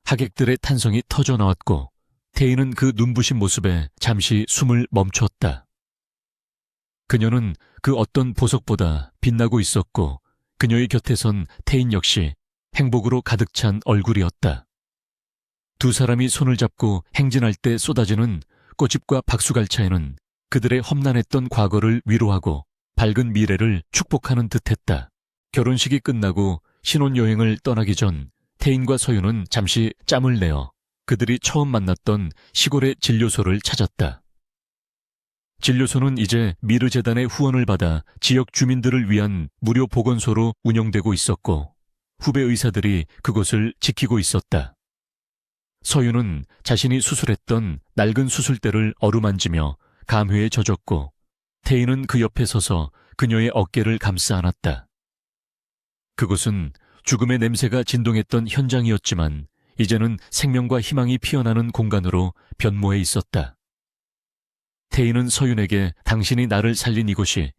하객들의 탄성이 터져나왔고 태희는 그 눈부신 모습에 잠시 숨을 멈췄다. 그녀는 그 어떤 보석보다 빛나고 있었고 그녀의 곁에 선 태인 역시 행복으로 가득 찬 얼굴이었다. 두 사람이 손을 잡고 행진할 때 쏟아지는 꽃잎과 박수갈차에는 그들의 험난했던 과거를 위로하고 밝은 미래를 축복하는 듯했다. 결혼식이 끝나고 신혼여행을 떠나기 전 태인과 서윤은 잠시 짬을 내어 그들이 처음 만났던 시골의 진료소를 찾았다. 진료소는 이제 미르재단의 후원을 받아 지역 주민들을 위한 무료 보건소로 운영되고 있었고 후배 의사들이 그곳을 지키고 있었다. 서윤은 자신이 수술했던 낡은 수술대를 어루만지며 감회에 젖었고 태희는 그 옆에 서서 그녀의 어깨를 감싸 안았다. 그곳은 죽음의 냄새가 진동했던 현장이었지만 이제는 생명과 희망이 피어나는 공간으로 변모해 있었다. 태희는 서윤에게 당신이 나를 살린 이곳이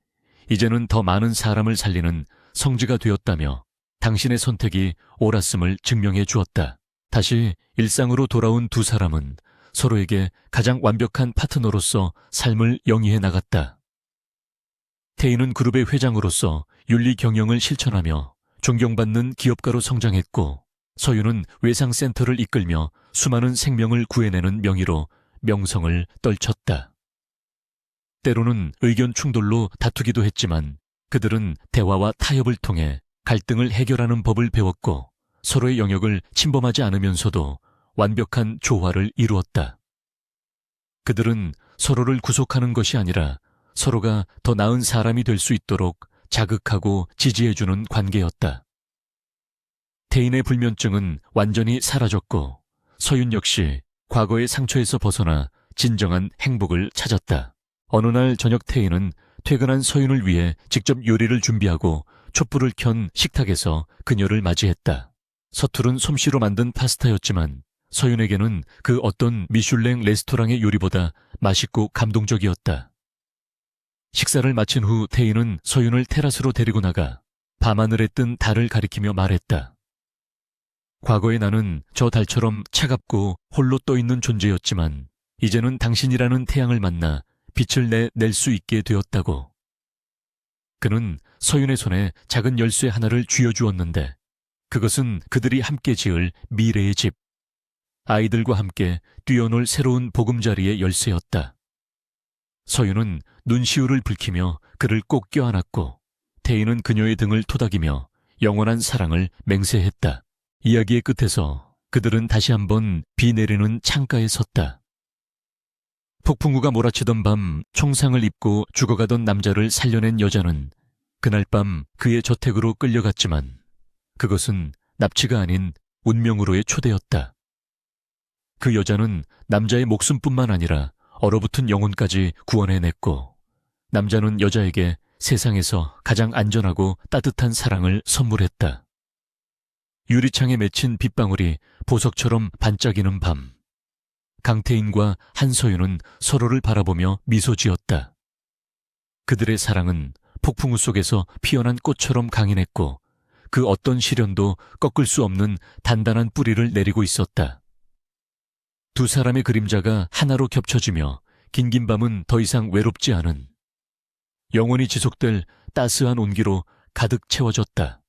이제는 더 많은 사람을 살리는 성지가 되었다며 당신의 선택이 옳았음을 증명해 주었다. 다시 일상으로 돌아온 두 사람은 서로에게 가장 완벽한 파트너로서 삶을 영위해 나갔다. 태희는 그룹의 회장으로서 윤리 경영을 실천하며 존경받는 기업가로 성장했고 서윤은 외상센터를 이끌며 수많은 생명을 구해내는 명의로 명성을 떨쳤다. 때로는 의견 충돌로 다투기도 했지만 그들은 대화와 타협을 통해 갈등을 해결하는 법을 배웠고 서로의 영역을 침범하지 않으면서도 완벽한 조화를 이루었다. 그들은 서로를 구속하는 것이 아니라 서로가 더 나은 사람이 될 수 있도록 자극하고 지지해주는 관계였다. 태인의 불면증은 완전히 사라졌고 서윤 역시 과거의 상처에서 벗어나 진정한 행복을 찾았다. 어느 날 저녁 태인은 퇴근한 서윤을 위해 직접 요리를 준비하고 촛불을 켠 식탁에서 그녀를 맞이했다. 서투른 솜씨로 만든 파스타였지만 서윤에게는 그 어떤 미슐랭 레스토랑의 요리보다 맛있고 감동적이었다. 식사를 마친 후 태희는 서윤을 테라스로 데리고 나가 밤하늘에 뜬 달을 가리키며 말했다. 과거의 나는 저 달처럼 차갑고 홀로 떠있는 존재였지만 이제는 당신이라는 태양을 만나 빛을 낼 수 있게 되었다고. 그는 서윤의 손에 작은 열쇠 하나를 쥐어주었는데 그것은 그들이 함께 지을 미래의 집, 아이들과 함께 뛰어놀 새로운 보금자리의 열쇠였다. 서윤은 눈시울을 붉히며 그를 꼭 껴안았고 태희는 그녀의 등을 토닥이며 영원한 사랑을 맹세했다. 이야기의 끝에서 그들은 다시 한번 비 내리는 창가에 섰다. 폭풍우가 몰아치던 밤 총상을 입고 죽어가던 남자를 살려낸 여자는 그날 밤 그의 저택으로 끌려갔지만 그것은 납치가 아닌 운명으로의 초대였다. 그 여자는 남자의 목숨뿐만 아니라 얼어붙은 영혼까지 구원해냈고 남자는 여자에게 세상에서 가장 안전하고 따뜻한 사랑을 선물했다. 유리창에 맺힌 빗방울이 보석처럼 반짝이는 밤. 강태인과 한서윤은 서로를 바라보며 미소 지었다. 그들의 사랑은 폭풍우 속에서 피어난 꽃처럼 강인했고 그 어떤 시련도 꺾을 수 없는 단단한 뿌리를 내리고 있었다. 두 사람의 그림자가 하나로 겹쳐지며 긴긴 밤은 더 이상 외롭지 않은 영원히 지속될 따스한 온기로 가득 채워졌다.